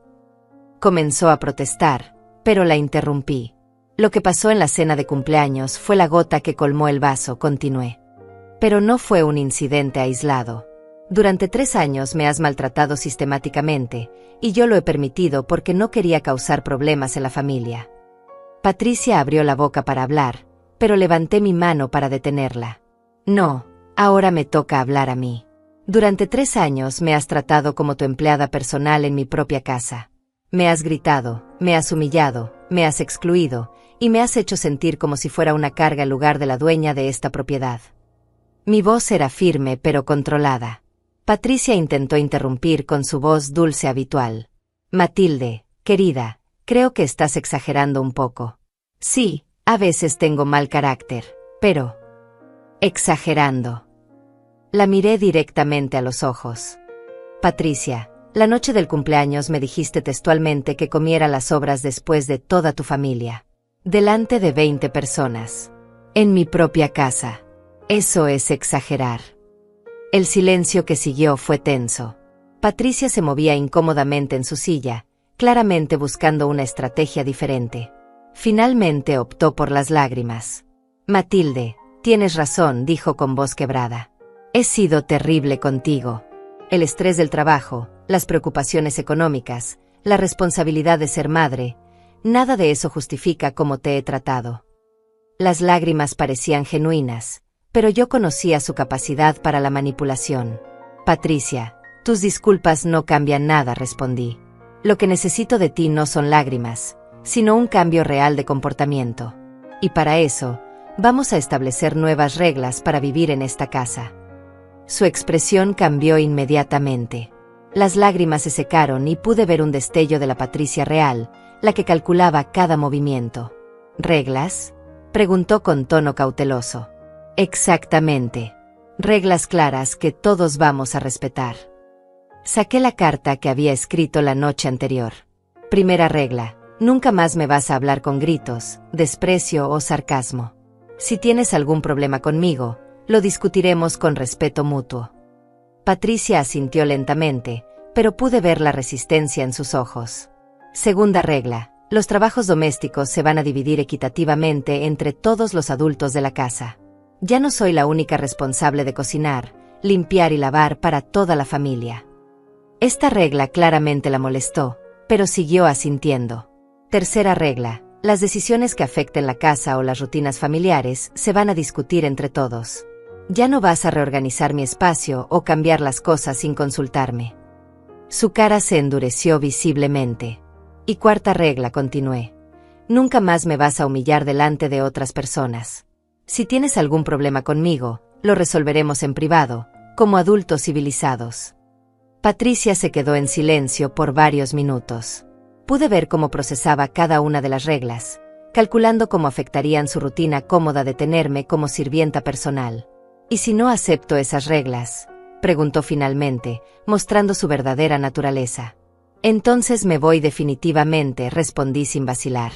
Comenzó a protestar, pero la interrumpí. Lo que pasó en la cena de cumpleaños fue la gota que colmó el vaso, continué. Pero no fue un incidente aislado. Durante 3 años me has maltratado sistemáticamente, y yo lo he permitido porque no quería causar problemas en la familia. Patricia abrió la boca para hablar, pero levanté mi mano para detenerla. No, ahora me toca hablar a mí. Durante 3 años me has tratado como tu empleada personal en mi propia casa. Me has gritado, me has humillado, me has excluido, y me has hecho sentir como si fuera una carga en lugar de la dueña de esta propiedad. Mi voz era firme pero controlada. Patricia intentó interrumpir con su voz dulce habitual. Matilde, querida, creo que estás exagerando un poco. Sí, a veces tengo mal carácter, pero... exagerando. La miré directamente a los ojos. Patricia, la noche del cumpleaños me dijiste textualmente que comiera las sobras después de toda tu familia. Delante de 20 personas. En mi propia casa. Eso es exagerar. El silencio que siguió fue tenso. Patricia se movía incómodamente en su silla, claramente buscando una estrategia diferente. Finalmente optó por las lágrimas. Matilde, tienes razón, dijo con voz quebrada. He sido terrible contigo. El estrés del trabajo, las preocupaciones económicas, la responsabilidad de ser madre, nada de eso justifica cómo te he tratado. Las lágrimas parecían genuinas, pero yo conocía su capacidad para la manipulación. Patricia, tus disculpas no cambian nada, respondí. Lo que necesito de ti no son lágrimas, sino un cambio real de comportamiento. Y para eso, vamos a establecer nuevas reglas para vivir en esta casa. Su expresión cambió inmediatamente. Las lágrimas se secaron y pude ver un destello de la Patricia real, la que calculaba cada movimiento. ¿Reglas?, preguntó con tono cauteloso. Exactamente. Reglas claras que todos vamos a respetar. Saqué la carta que había escrito la noche anterior. Primera regla: nunca más me vas a hablar con gritos, desprecio o sarcasmo. Si tienes algún problema conmigo, lo discutiremos con respeto mutuo. Patricia asintió lentamente, pero pude ver la resistencia en sus ojos. Segunda regla: los trabajos domésticos se van a dividir equitativamente entre todos los adultos de la casa. Ya no soy la única responsable de cocinar, limpiar y lavar para toda la familia. Esta regla claramente la molestó, pero siguió asintiendo. Tercera regla: las decisiones que afecten la casa o las rutinas familiares se van a discutir entre todos. Ya no vas a reorganizar mi espacio o cambiar las cosas sin consultarme. Su cara se endureció visiblemente. Y cuarta regla, continué: nunca más me vas a humillar delante de otras personas. Si tienes algún problema conmigo, lo resolveremos en privado, como adultos civilizados. Patricia se quedó en silencio por varios minutos. Pude ver cómo procesaba cada una de las reglas, calculando cómo afectarían su rutina cómoda de tenerme como sirvienta personal. ¿Y si no acepto esas reglas?, preguntó finalmente, mostrando su verdadera naturaleza. Entonces me voy definitivamente, respondí sin vacilar.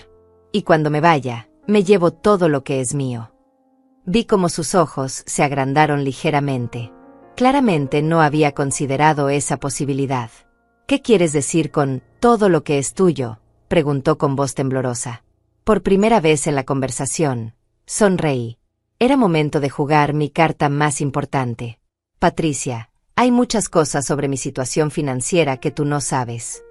Y cuando me vaya, me llevo todo lo que es mío. Vi cómo sus ojos se agrandaron ligeramente. Claramente no había considerado esa posibilidad. ¿Qué quieres decir con todo lo que es tuyo?, preguntó con voz temblorosa. Por primera vez en la conversación, sonreí. Era momento de jugar mi carta más importante. Patricia, hay muchas cosas sobre mi situación financiera que tú no sabes.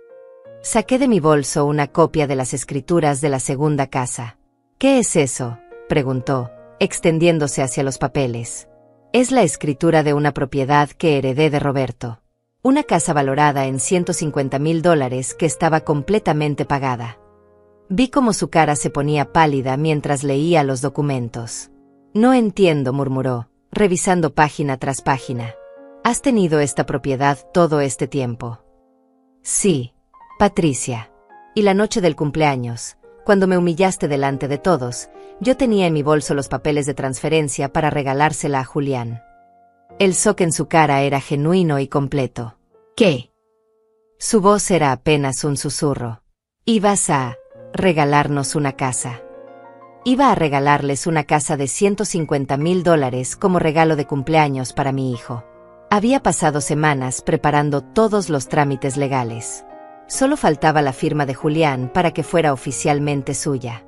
Saqué de mi bolso una copia de las escrituras de la segunda casa. ¿Qué es eso?, preguntó, extendiéndose hacia los papeles. Es la escritura de una propiedad que heredé de Roberto. Una casa valorada en $150,000 que estaba completamente pagada. Vi cómo su cara se ponía pálida mientras leía los documentos. No entiendo, murmuró, revisando página tras página. ¿Has tenido esta propiedad todo este tiempo? Sí, Patricia. Y la noche del cumpleaños, cuando me humillaste delante de todos, yo tenía en mi bolso los papeles de transferencia para regalársela a Julián. El shock en su cara era genuino y completo. ¿Qué? Su voz era apenas un susurro. ¿Ibas a regalarnos una casa? Iba a regalarles una casa de $150,000 como regalo de cumpleaños para mi hijo. Había pasado semanas preparando todos los trámites legales. Solo faltaba la firma de Julián para que fuera oficialmente suya.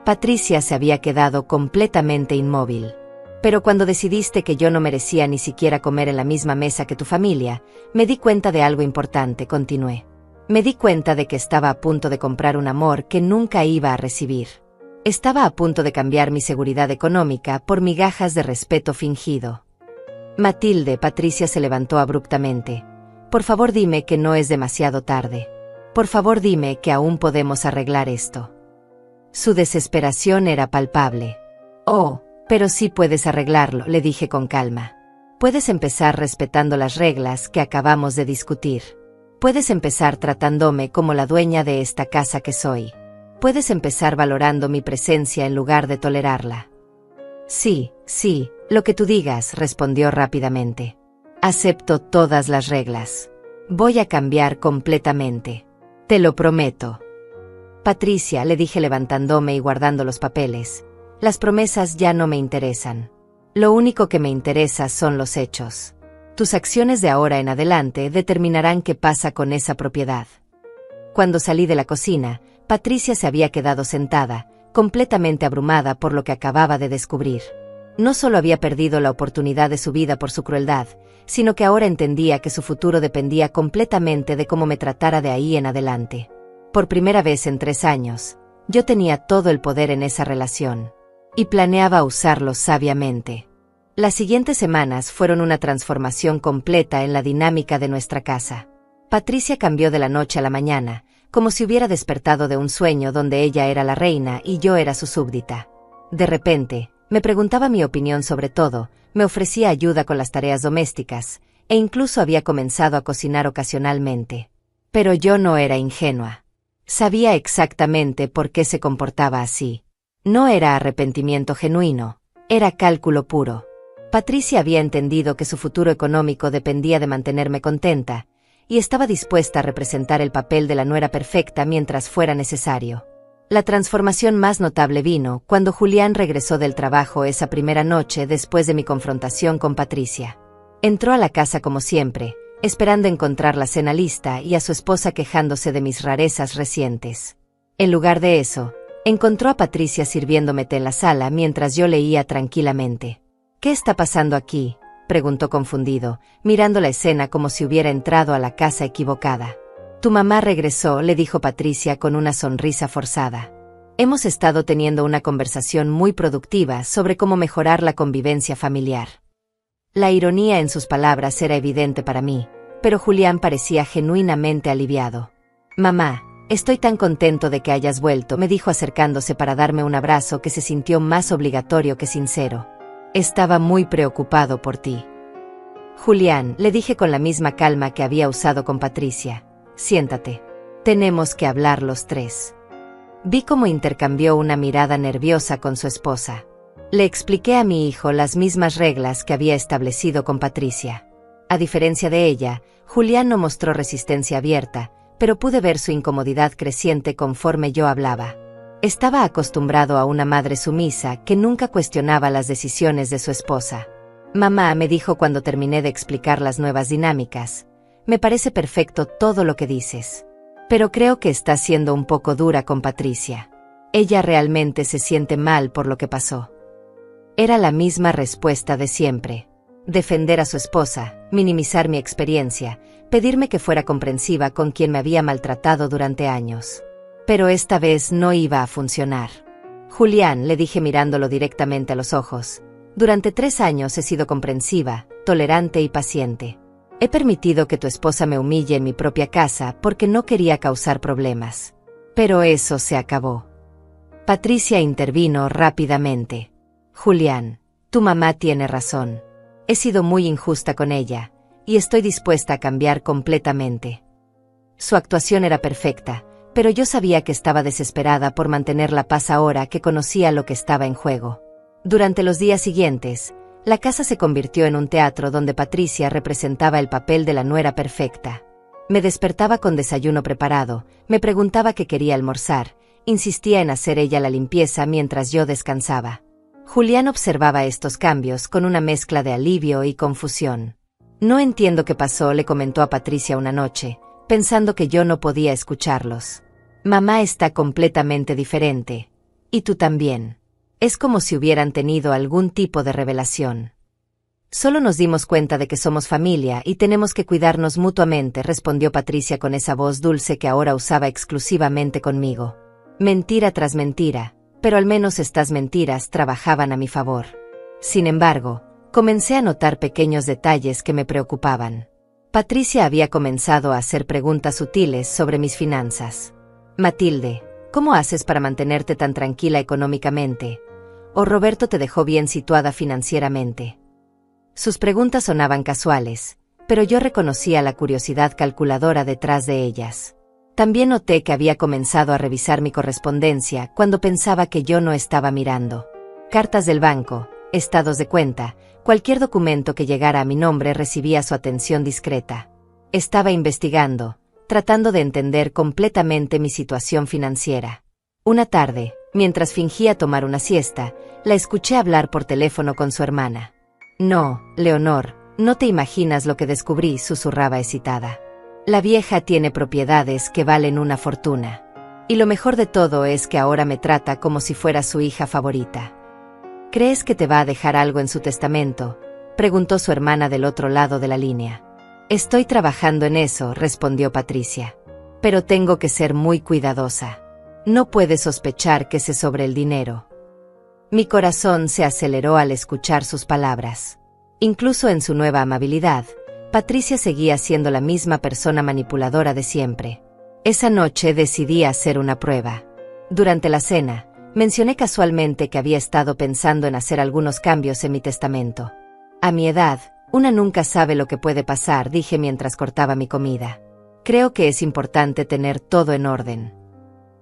Patricia se había quedado completamente inmóvil. Pero cuando decidiste que yo no merecía ni siquiera comer en la misma mesa que tu familia, me di cuenta de algo importante, continué. Me di cuenta de que estaba a punto de comprar un amor que nunca iba a recibir. Estaba a punto de cambiar mi seguridad económica por migajas de respeto fingido. Matilde, Patricia se levantó abruptamente. Por favor dime que no es demasiado tarde. Por favor dime que aún podemos arreglar esto. Su desesperación era palpable. Oh, pero sí puedes arreglarlo, le dije con calma. Puedes empezar respetando las reglas que acabamos de discutir. Puedes empezar tratándome como la dueña de esta casa que soy. Puedes empezar valorando mi presencia en lugar de tolerarla. Sí, lo que tú digas, respondió rápidamente. Acepto todas las reglas. Voy a cambiar completamente. Te lo prometo. Patricia, le dije levantándome y guardando los papeles, las promesas ya no me interesan. Lo único que me interesa son los hechos. Tus acciones de ahora en adelante determinarán qué pasa con esa propiedad. Cuando salí de la cocina, Patricia se había quedado sentada, completamente abrumada por lo que acababa de descubrir. No solo había perdido la oportunidad de su vida por su crueldad, sino que ahora entendía que su futuro dependía completamente de cómo me tratara de ahí en adelante. Por primera vez en 3 años, yo tenía todo el poder en esa relación. Y planeaba usarlo sabiamente. Las siguientes semanas fueron una transformación completa en la dinámica de nuestra casa. Patricia cambió de la noche a la mañana, como si hubiera despertado de un sueño donde ella era la reina y yo era su súbdita. De repente, me preguntaba mi opinión sobre todo, me ofrecía ayuda con las tareas domésticas, e incluso había comenzado a cocinar ocasionalmente. Pero yo no era ingenua. Sabía exactamente por qué se comportaba así. No era arrepentimiento genuino, era cálculo puro. Patricia había entendido que su futuro económico dependía de mantenerme contenta, y estaba dispuesta a representar el papel de la nuera perfecta mientras fuera necesario. La transformación más notable vino cuando Julián regresó del trabajo esa primera noche después de mi confrontación con Patricia. Entró a la casa como siempre, esperando encontrar la cena lista y a su esposa quejándose de mis rarezas recientes. En lugar de eso, encontró a Patricia sirviéndome té en la sala mientras yo leía tranquilamente. ¿Qué está pasando aquí?, preguntó confundido, mirando la escena como si hubiera entrado a la casa equivocada. Tu mamá regresó, le dijo Patricia con una sonrisa forzada. Hemos estado teniendo una conversación muy productiva sobre cómo mejorar la convivencia familiar. La ironía en sus palabras era evidente para mí, pero Julián parecía genuinamente aliviado. Mamá, estoy tan contento de que hayas vuelto, me dijo acercándose para darme un abrazo que se sintió más obligatorio que sincero. Estaba muy preocupado por ti. Julián, le dije con la misma calma que había usado con Patricia. Siéntate. Tenemos que hablar los tres. Vi cómo intercambió una mirada nerviosa con su esposa. Le expliqué a mi hijo las mismas reglas que había establecido con Patricia. A diferencia de ella, Julián no mostró resistencia abierta, pero pude ver su incomodidad creciente conforme yo hablaba. Estaba acostumbrado a una madre sumisa que nunca cuestionaba las decisiones de su esposa. Mamá, me dijo cuando terminé de explicar las nuevas dinámicas, me parece perfecto todo lo que dices. Pero creo que estás siendo un poco dura con Patricia. Ella realmente se siente mal por lo que pasó. Era la misma respuesta de siempre. Defender a su esposa, minimizar mi experiencia, pedirme que fuera comprensiva con quien me había maltratado durante años. Pero esta vez no iba a funcionar. Julián, le dije mirándolo directamente a los ojos, durante 3 años he sido comprensiva, tolerante y paciente. He permitido que tu esposa me humille en mi propia casa porque no quería causar problemas. Pero eso se acabó. Patricia intervino rápidamente. Julián, tu mamá tiene razón. He sido muy injusta con ella, y estoy dispuesta a cambiar completamente. Su actuación era perfecta, pero yo sabía que estaba desesperada por mantener la paz ahora que conocía lo que estaba en juego. Durante los días siguientes, la casa se convirtió en un teatro donde Patricia representaba el papel de la nuera perfecta. Me despertaba con desayuno preparado, me preguntaba qué quería almorzar, insistía en hacer ella la limpieza mientras yo descansaba. Julián observaba estos cambios con una mezcla de alivio y confusión. No entiendo qué pasó, le comentó a Patricia una noche, pensando que yo no podía escucharlos. Mamá está completamente diferente. Y tú también. Es como si hubieran tenido algún tipo de revelación. Solo nos dimos cuenta de que somos familia y tenemos que cuidarnos mutuamente, respondió Patricia con esa voz dulce que ahora usaba exclusivamente conmigo. Mentira tras mentira, pero al menos estas mentiras trabajaban a mi favor. Sin embargo, comencé a notar pequeños detalles que me preocupaban. Patricia había comenzado a hacer preguntas sutiles sobre mis finanzas. Matilde, ¿cómo haces para mantenerte tan tranquila económicamente? ¿O Roberto te dejó bien situada financieramente? Sus preguntas sonaban casuales, pero yo reconocía la curiosidad calculadora detrás de ellas. También noté que había comenzado a revisar mi correspondencia cuando pensaba que yo no estaba mirando. Cartas del banco, estados de cuenta, cualquier documento que llegara a mi nombre recibía su atención discreta. Estaba investigando, tratando de entender completamente mi situación financiera. Una tarde, mientras fingía tomar una siesta, la escuché hablar por teléfono con su hermana. No, Leonor, no te imaginas lo que descubrí, susurraba excitada. La vieja tiene propiedades que valen una fortuna. Y lo mejor de todo es que ahora me trata como si fuera su hija favorita. ¿Crees que te va a dejar algo en su testamento?, preguntó su hermana del otro lado de la línea. Estoy trabajando en eso, respondió Patricia. Pero tengo que ser muy cuidadosa. No puedes sospechar que sé sobre el dinero. Mi corazón se aceleró al escuchar sus palabras. Incluso en su nueva amabilidad, Patricia seguía siendo la misma persona manipuladora de siempre. Esa noche decidí hacer una prueba. Durante la cena, mencioné casualmente que había estado pensando en hacer algunos cambios en mi testamento. A mi edad, una nunca sabe lo que puede pasar, dije mientras cortaba mi comida. Creo que es importante tener todo en orden.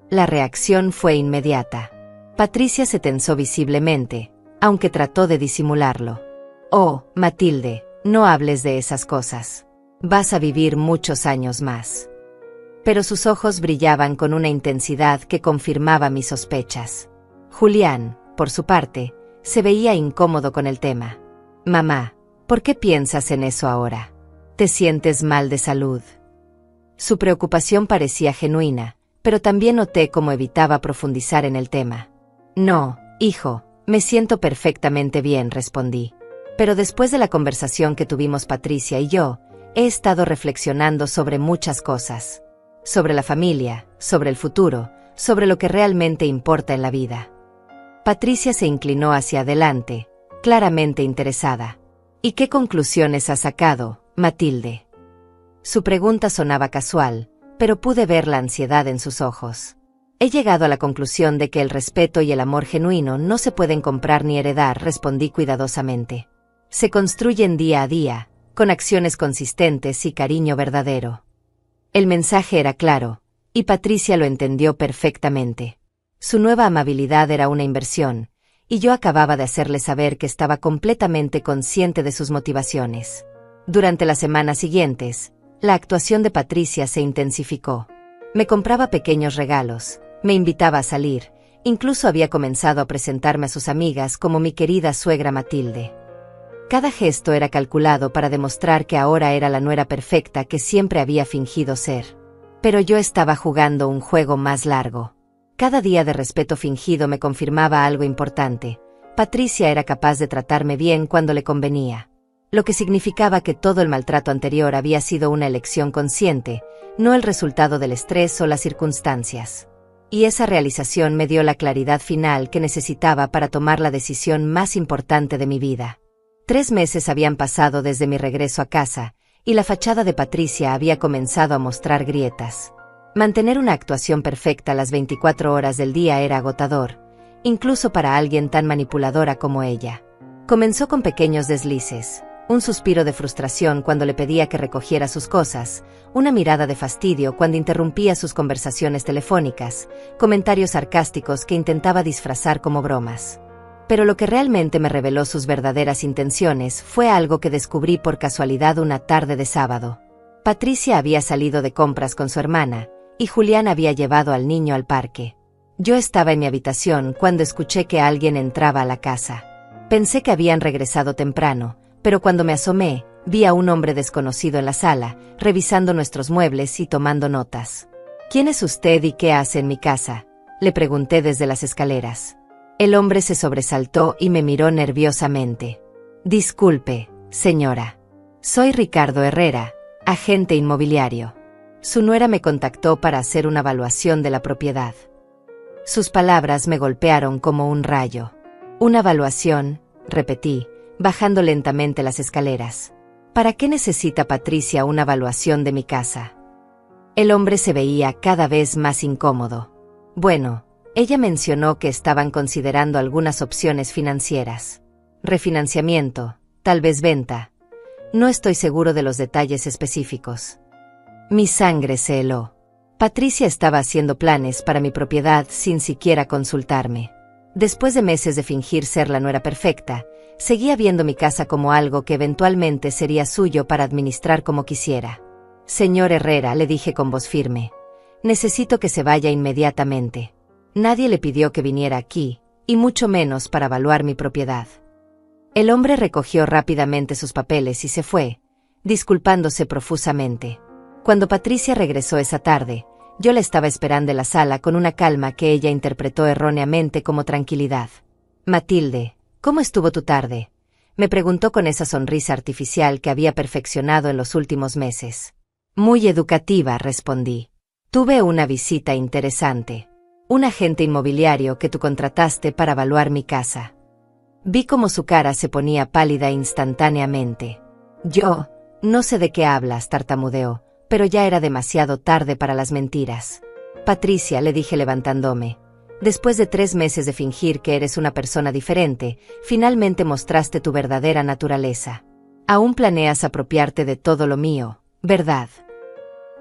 La reacción fue inmediata. Patricia se tensó visiblemente, aunque trató de disimularlo. Oh, Matilde, no hables de esas cosas. Vas a vivir muchos años más. Pero sus ojos brillaban con una intensidad que confirmaba mis sospechas. Julián, por su parte, se veía incómodo con el tema. Mamá, ¿por qué piensas en eso ahora? ¿Te sientes mal de salud? Su preocupación parecía genuina, pero también noté cómo evitaba profundizar en el tema. No, hijo, me siento perfectamente bien, respondí. Pero después de la conversación que tuvimos Patricia y yo, he estado reflexionando sobre muchas cosas. Sobre la familia, sobre el futuro, sobre lo que realmente importa en la vida. Patricia se inclinó hacia adelante, claramente interesada. ¿Y qué conclusiones has sacado, Matilde? Su pregunta sonaba casual, pero pude ver la ansiedad en sus ojos. He llegado a la conclusión de que el respeto y el amor genuino no se pueden comprar ni heredar, respondí cuidadosamente. Se construyen día a día, con acciones consistentes y cariño verdadero. El mensaje era claro, y Patricia lo entendió perfectamente. Su nueva amabilidad era una inversión, y yo acababa de hacerle saber que estaba completamente consciente de sus motivaciones. Durante las semanas siguientes, la actuación de Patricia se intensificó. Me compraba pequeños regalos, me invitaba a salir, incluso había comenzado a presentarme a sus amigas como mi querida suegra Matilde. Cada gesto era calculado para demostrar que ahora era la nuera perfecta que siempre había fingido ser. Pero yo estaba jugando un juego más largo. Cada día de respeto fingido me confirmaba algo importante. Patricia era capaz de tratarme bien cuando le convenía. Lo que significaba que todo el maltrato anterior había sido una elección consciente, no el resultado del estrés o las circunstancias. Y esa realización me dio la claridad final que necesitaba para tomar la decisión más importante de mi vida. 3 meses habían pasado desde mi regreso a casa, y la fachada de Patricia había comenzado a mostrar grietas. Mantener una actuación perfecta las 24 horas del día era agotador, incluso para alguien tan manipuladora como ella. Comenzó con pequeños deslices, un suspiro de frustración cuando le pedía que recogiera sus cosas, una mirada de fastidio cuando interrumpía sus conversaciones telefónicas, comentarios sarcásticos que intentaba disfrazar como bromas. Pero lo que realmente me reveló sus verdaderas intenciones fue algo que descubrí por casualidad una tarde de sábado. Patricia había salido de compras con su hermana, y Julián había llevado al niño al parque. Yo estaba en mi habitación cuando escuché que alguien entraba a la casa. Pensé que habían regresado temprano, pero cuando me asomé, vi a un hombre desconocido en la sala, revisando nuestros muebles y tomando notas. ¿Quién es usted y qué hace en mi casa?, le pregunté desde las escaleras. El hombre se sobresaltó y me miró nerviosamente. Disculpe, señora. Soy Ricardo Herrera, agente inmobiliario. Su nuera me contactó para hacer una evaluación de la propiedad. Sus palabras me golpearon como un rayo. Una evaluación, repetí, bajando lentamente las escaleras. ¿Para qué necesita Patricia una evaluación de mi casa? El hombre se veía cada vez más incómodo. Bueno, ella mencionó que estaban considerando algunas opciones financieras. Refinanciamiento, tal vez venta. No estoy seguro de los detalles específicos. Mi sangre se heló. Patricia estaba haciendo planes para mi propiedad sin siquiera consultarme. Después de meses de fingir ser la nuera perfecta, seguía viendo mi casa como algo que eventualmente sería suyo para administrar como quisiera. Señor Herrera, le dije con voz firme, necesito que se vaya inmediatamente. Nadie le pidió que viniera aquí, y mucho menos para evaluar mi propiedad. El hombre recogió rápidamente sus papeles y se fue, disculpándose profusamente. Cuando Patricia regresó esa tarde, yo la estaba esperando en la sala con una calma que ella interpretó erróneamente como tranquilidad. Matilde, ¿cómo estuvo tu tarde?, me preguntó con esa sonrisa artificial que había perfeccionado en los últimos meses. Muy educativa, respondí. Tuve una visita interesante. Un agente inmobiliario que tú contrataste para evaluar mi casa. Vi cómo su cara se ponía pálida instantáneamente. Yo, no sé de qué hablas, tartamudeó, pero ya era demasiado tarde para las mentiras. Patricia, le dije levantándome, después de 3 meses de fingir que eres una persona diferente, finalmente mostraste tu verdadera naturaleza. Aún planeas apropiarte de todo lo mío, ¿verdad?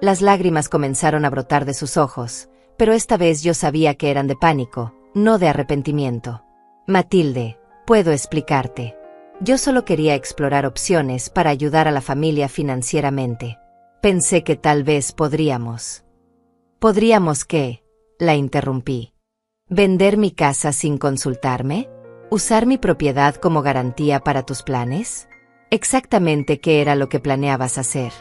Las lágrimas comenzaron a brotar de sus ojos, pero esta vez yo sabía que eran de pánico, no de arrepentimiento. Matilde, puedo explicarte. Yo solo quería explorar opciones para ayudar a la familia financieramente. Pensé que tal vez podríamos. ¿Podríamos qué?, la interrumpí. ¿Vender mi casa sin consultarme? ¿Usar mi propiedad como garantía para tus planes? Exactamente qué era lo que planeabas hacer.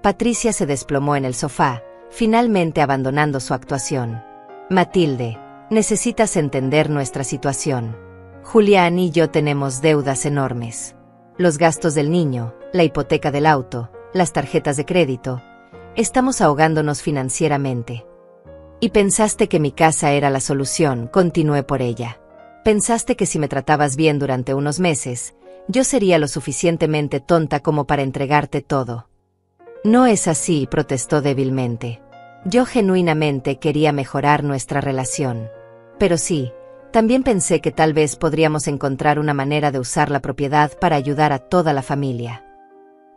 Patricia se desplomó en el sofá, finalmente abandonando su actuación. Matilde, necesitas entender nuestra situación. Julián y yo tenemos deudas enormes. Los gastos del niño, la hipoteca del auto, las tarjetas de crédito. Estamos ahogándonos financieramente. Y pensaste que mi casa era la solución, continué por ella. Pensaste que si me tratabas bien durante unos meses, yo sería lo suficientemente tonta como para entregarte todo. No es así, protestó débilmente. Yo genuinamente quería mejorar nuestra relación. Pero sí, también pensé que tal vez podríamos encontrar una manera de usar la propiedad para ayudar a toda la familia.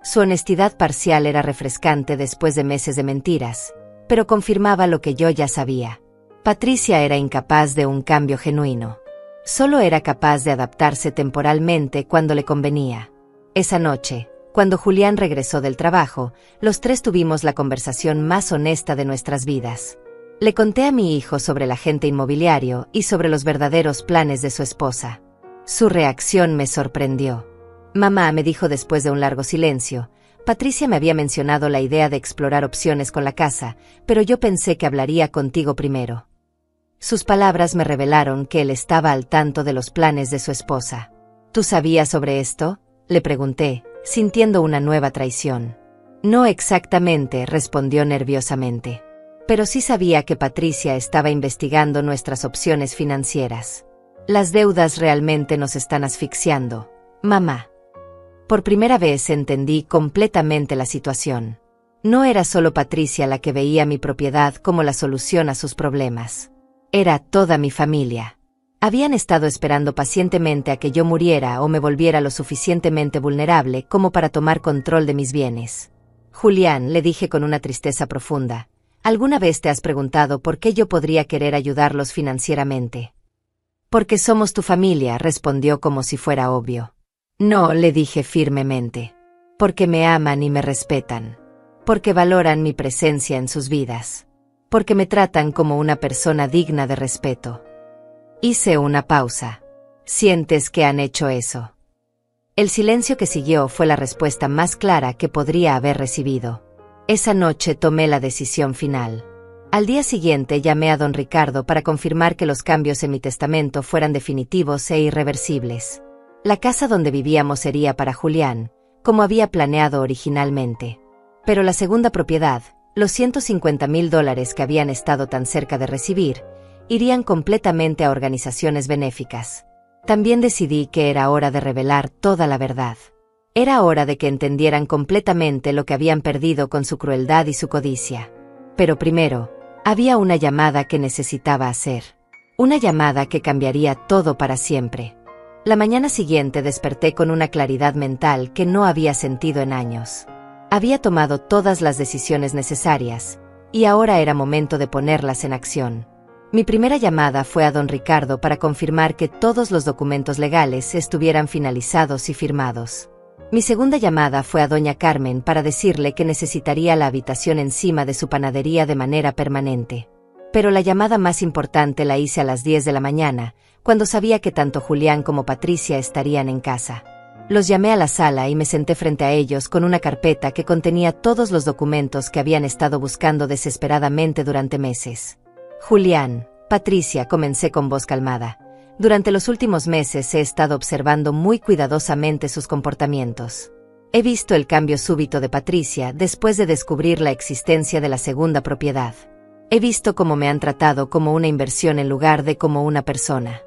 Su honestidad parcial era refrescante después de meses de mentiras, pero confirmaba lo que yo ya sabía. Patricia era incapaz de un cambio genuino. Solo era capaz de adaptarse temporalmente cuando le convenía. Esa noche, cuando Julián regresó del trabajo, los 3 tuvimos la conversación más honesta de nuestras vidas. Le conté a mi hijo sobre el agente inmobiliario y sobre los verdaderos planes de su esposa. Su reacción me sorprendió. Mamá, me dijo después de un largo silencio, Patricia me había mencionado la idea de explorar opciones con la casa, pero yo pensé que hablaría contigo primero. Sus palabras me revelaron que él estaba al tanto de los planes de su esposa. ¿Tú sabías sobre esto?, le pregunté, sintiendo una nueva traición. No exactamente, respondió nerviosamente. Pero sí sabía que Patricia estaba investigando nuestras opciones financieras. Las deudas realmente nos están asfixiando, mamá. Por primera vez entendí completamente la situación. No era solo Patricia la que veía mi propiedad como la solución a sus problemas. Era toda mi familia. Habían estado esperando pacientemente a que yo muriera o me volviera lo suficientemente vulnerable como para tomar control de mis bienes. Julián, le dije con una tristeza profunda, ¿alguna vez te has preguntado por qué yo podría querer ayudarlos financieramente? Porque somos tu familia, respondió como si fuera obvio. No, le dije firmemente. Porque me aman y me respetan. Porque valoran mi presencia en sus vidas. porque me tratan como una persona digna de respeto. Hice una pausa. ¿Sientes que han hecho eso? El silencio que siguió fue la respuesta más clara que podría haber recibido. Esa noche tomé la decisión final. Al día siguiente llamé a don Ricardo para confirmar que los cambios en mi testamento fueran definitivos e irreversibles. La casa donde vivíamos sería para Julián, como había planeado originalmente. Pero la segunda propiedad, los $150,000 que habían estado tan cerca de recibir, irían completamente a organizaciones benéficas. También decidí que era hora de revelar toda la verdad. Era hora de que entendieran completamente lo que habían perdido con su crueldad y su codicia. Pero primero, había una llamada que necesitaba hacer. Una llamada que cambiaría todo para siempre. La mañana siguiente desperté con una claridad mental que no había sentido en años. Había tomado todas las decisiones necesarias, y ahora era momento de ponerlas en acción. Mi primera llamada fue a don Ricardo para confirmar que todos los documentos legales estuvieran finalizados y firmados. Mi segunda llamada fue a doña Carmen para decirle que necesitaría la habitación encima de su panadería de manera permanente. Pero la llamada más importante la hice a las 10 de la mañana, cuando sabía que tanto Julián como Patricia estarían en casa. Los llamé a la sala y me senté frente a ellos con una carpeta que contenía todos los documentos que habían estado buscando desesperadamente durante meses. Julián, Patricia, comencé con voz calmada. Durante los últimos meses he estado observando muy cuidadosamente sus comportamientos. He visto el cambio súbito de Patricia después de descubrir la existencia de la segunda propiedad. He visto cómo me han tratado como una inversión en lugar de como una persona.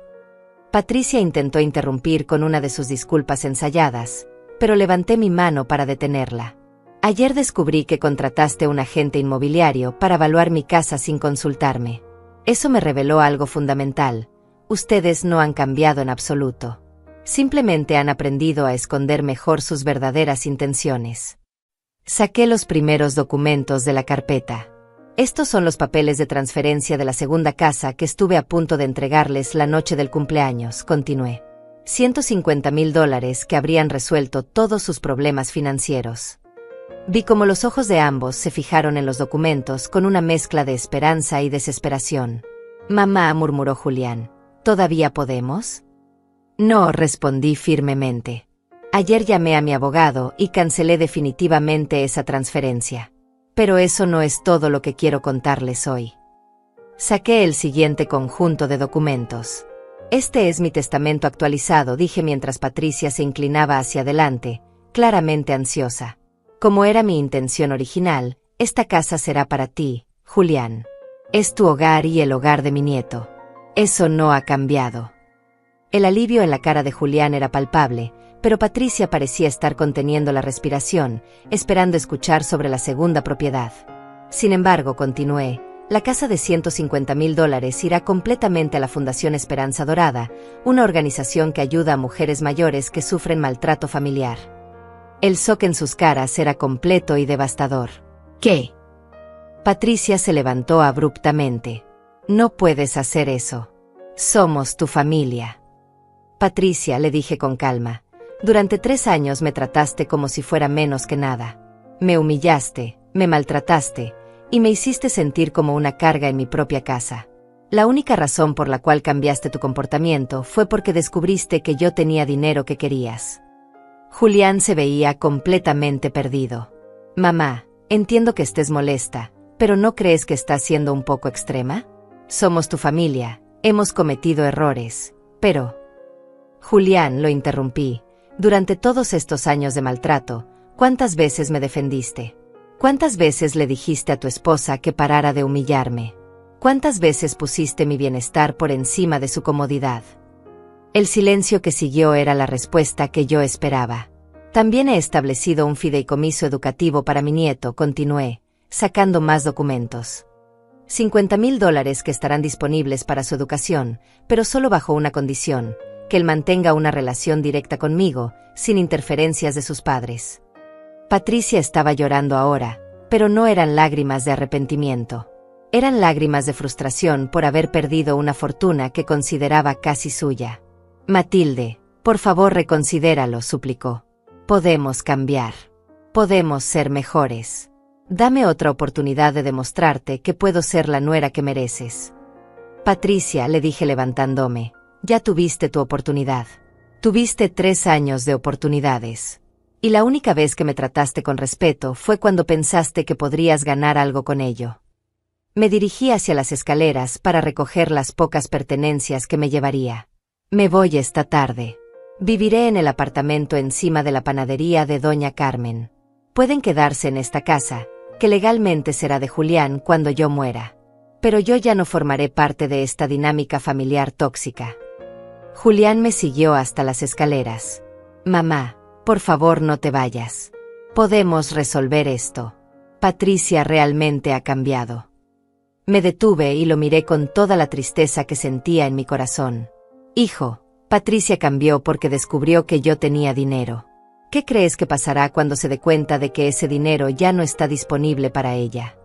Patricia intentó interrumpir con una de sus disculpas ensayadas, pero levanté mi mano para detenerla. Ayer descubrí que contrataste a un agente inmobiliario para evaluar mi casa sin consultarme. Eso me reveló algo fundamental. Ustedes no han cambiado en absoluto. Simplemente han aprendido a esconder mejor sus verdaderas intenciones. Saqué los primeros documentos de la carpeta. Estos son los papeles de transferencia de la segunda casa que estuve a punto de entregarles la noche del cumpleaños, continué. $150,000 que habrían resuelto todos sus problemas financieros. Vi cómo los ojos de ambos se fijaron en los documentos con una mezcla de esperanza y desesperación. Mamá, murmuró Julián, ¿todavía podemos? No, respondí firmemente. Ayer llamé a mi abogado y cancelé definitivamente esa transferencia. Pero eso no es todo lo que quiero contarles hoy. Saqué el siguiente conjunto de documentos. Este es mi testamento actualizado, dije mientras Patricia se inclinaba hacia adelante, claramente ansiosa. Como era mi intención original, esta casa será para ti, Julián. Es tu hogar y el hogar de mi nieto. Eso no ha cambiado. El alivio en la cara de Julián era palpable, pero Patricia parecía estar conteniendo la respiración, esperando escuchar sobre la segunda propiedad. Sin embargo, continué, la casa de $150,000 irá completamente a la Fundación Esperanza Dorada, una organización que ayuda a mujeres mayores que sufren maltrato familiar. El shock en sus caras era completo y devastador. ¿Qué? Patricia se levantó abruptamente. No puedes hacer eso. Somos tu familia. Patricia, le dije con calma, durante 3 años me trataste como si fuera menos que nada. Me humillaste, me maltrataste, y me hiciste sentir como una carga en mi propia casa. La única razón por la cual cambiaste tu comportamiento fue porque descubriste que yo tenía dinero que querías. Julián se veía completamente perdido. Mamá, entiendo que estés molesta, pero ¿no crees que estás siendo un poco extrema? Somos tu familia, hemos cometido errores, pero... Julián, lo interrumpí, durante todos estos años de maltrato, ¿cuántas veces me defendiste? ¿Cuántas veces le dijiste a tu esposa que parara de humillarme? ¿Cuántas veces pusiste mi bienestar por encima de su comodidad? El silencio que siguió era la respuesta que yo esperaba. También he establecido un fideicomiso educativo para mi nieto, continué, sacando más documentos. $50,000 que estarán disponibles para su educación, pero solo bajo una condición, que él mantenga una relación directa conmigo, sin interferencias de sus padres. Patricia estaba llorando ahora, pero no eran lágrimas de arrepentimiento. Eran lágrimas de frustración por haber perdido una fortuna que consideraba casi suya. Matilde, por favor reconsidéralo, suplicó. Podemos cambiar. Podemos ser mejores. Dame otra oportunidad de demostrarte que puedo ser la nuera que mereces. Patricia, le dije levantándome, ya tuviste tu oportunidad. Tuviste 3 años de oportunidades. Y la única vez que me trataste con respeto fue cuando pensaste que podrías ganar algo con ello. Me dirigí hacia las escaleras para recoger las pocas pertenencias que me llevaría. Me voy esta tarde. Viviré en el apartamento encima de la panadería de Doña Carmen. Pueden quedarse en esta casa, que legalmente será de Julián cuando yo muera. Pero yo ya no formaré parte de esta dinámica familiar tóxica. Julián me siguió hasta las escaleras. Mamá, por favor no te vayas. Podemos resolver esto. Patricia realmente ha cambiado. Me detuve y lo miré con toda la tristeza que sentía en mi corazón. Hijo, Patricia cambió porque descubrió que yo tenía dinero. ¿Qué crees que pasará cuando se dé cuenta de que ese dinero ya no está disponible para ella?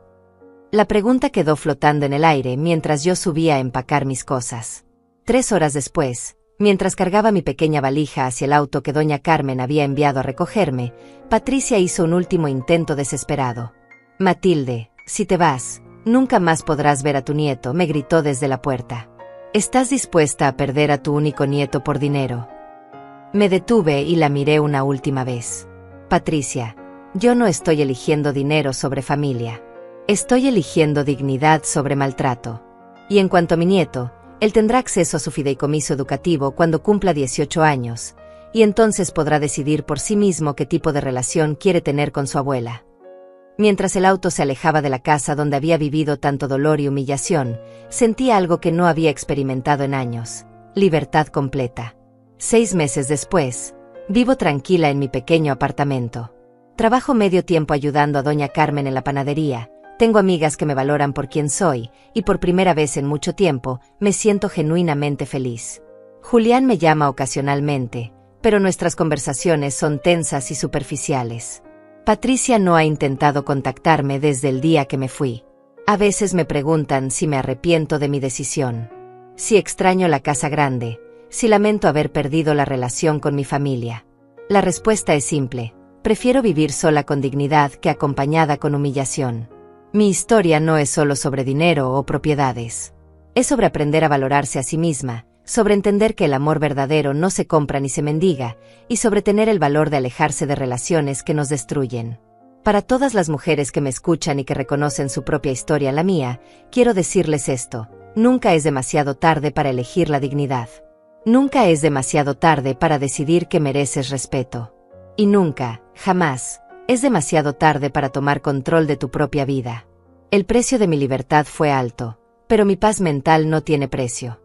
La pregunta quedó flotando en el aire mientras yo subía a empacar mis cosas. 3 horas después, mientras cargaba mi pequeña valija hacia el auto que Doña Carmen había enviado a recogerme, Patricia hizo un último intento desesperado. Matilde, si te vas, nunca más podrás ver a tu nieto, me gritó desde la puerta. ¿Estás dispuesta a perder a tu único nieto por dinero? Me detuve y la miré una última vez. Patricia, yo no estoy eligiendo dinero sobre familia. Estoy eligiendo dignidad sobre maltrato. Y en cuanto a mi nieto, él tendrá acceso a su fideicomiso educativo cuando cumpla 18 años, y entonces podrá decidir por sí mismo qué tipo de relación quiere tener con su abuela. Mientras el auto se alejaba de la casa donde había vivido tanto dolor y humillación, sentí algo que no había experimentado en años: libertad completa. 6 meses después, vivo tranquila en mi pequeño apartamento. Trabajo medio tiempo ayudando a Doña Carmen en la panadería, tengo amigas que me valoran por quien soy, y por primera vez en mucho tiempo, me siento genuinamente feliz. Julián me llama ocasionalmente, pero nuestras conversaciones son tensas y superficiales. Patricia no ha intentado contactarme desde el día que me fui. A veces me preguntan si me arrepiento de mi decisión, si extraño la casa grande, si lamento haber perdido la relación con mi familia. La respuesta es simple: prefiero vivir sola con dignidad que acompañada con humillación. Mi historia no es solo sobre dinero o propiedades. Es sobre aprender a valorarse a sí misma, sobre entender que el amor verdadero no se compra ni se mendiga, y sobre tener el valor de alejarse de relaciones que nos destruyen. Para todas las mujeres que me escuchan y que reconocen su propia historia en la mía, quiero decirles esto: nunca es demasiado tarde para elegir la dignidad. Nunca es demasiado tarde para decidir que mereces respeto. Y nunca, jamás, es demasiado tarde para tomar control de tu propia vida. El precio de mi libertad fue alto, pero mi paz mental no tiene precio.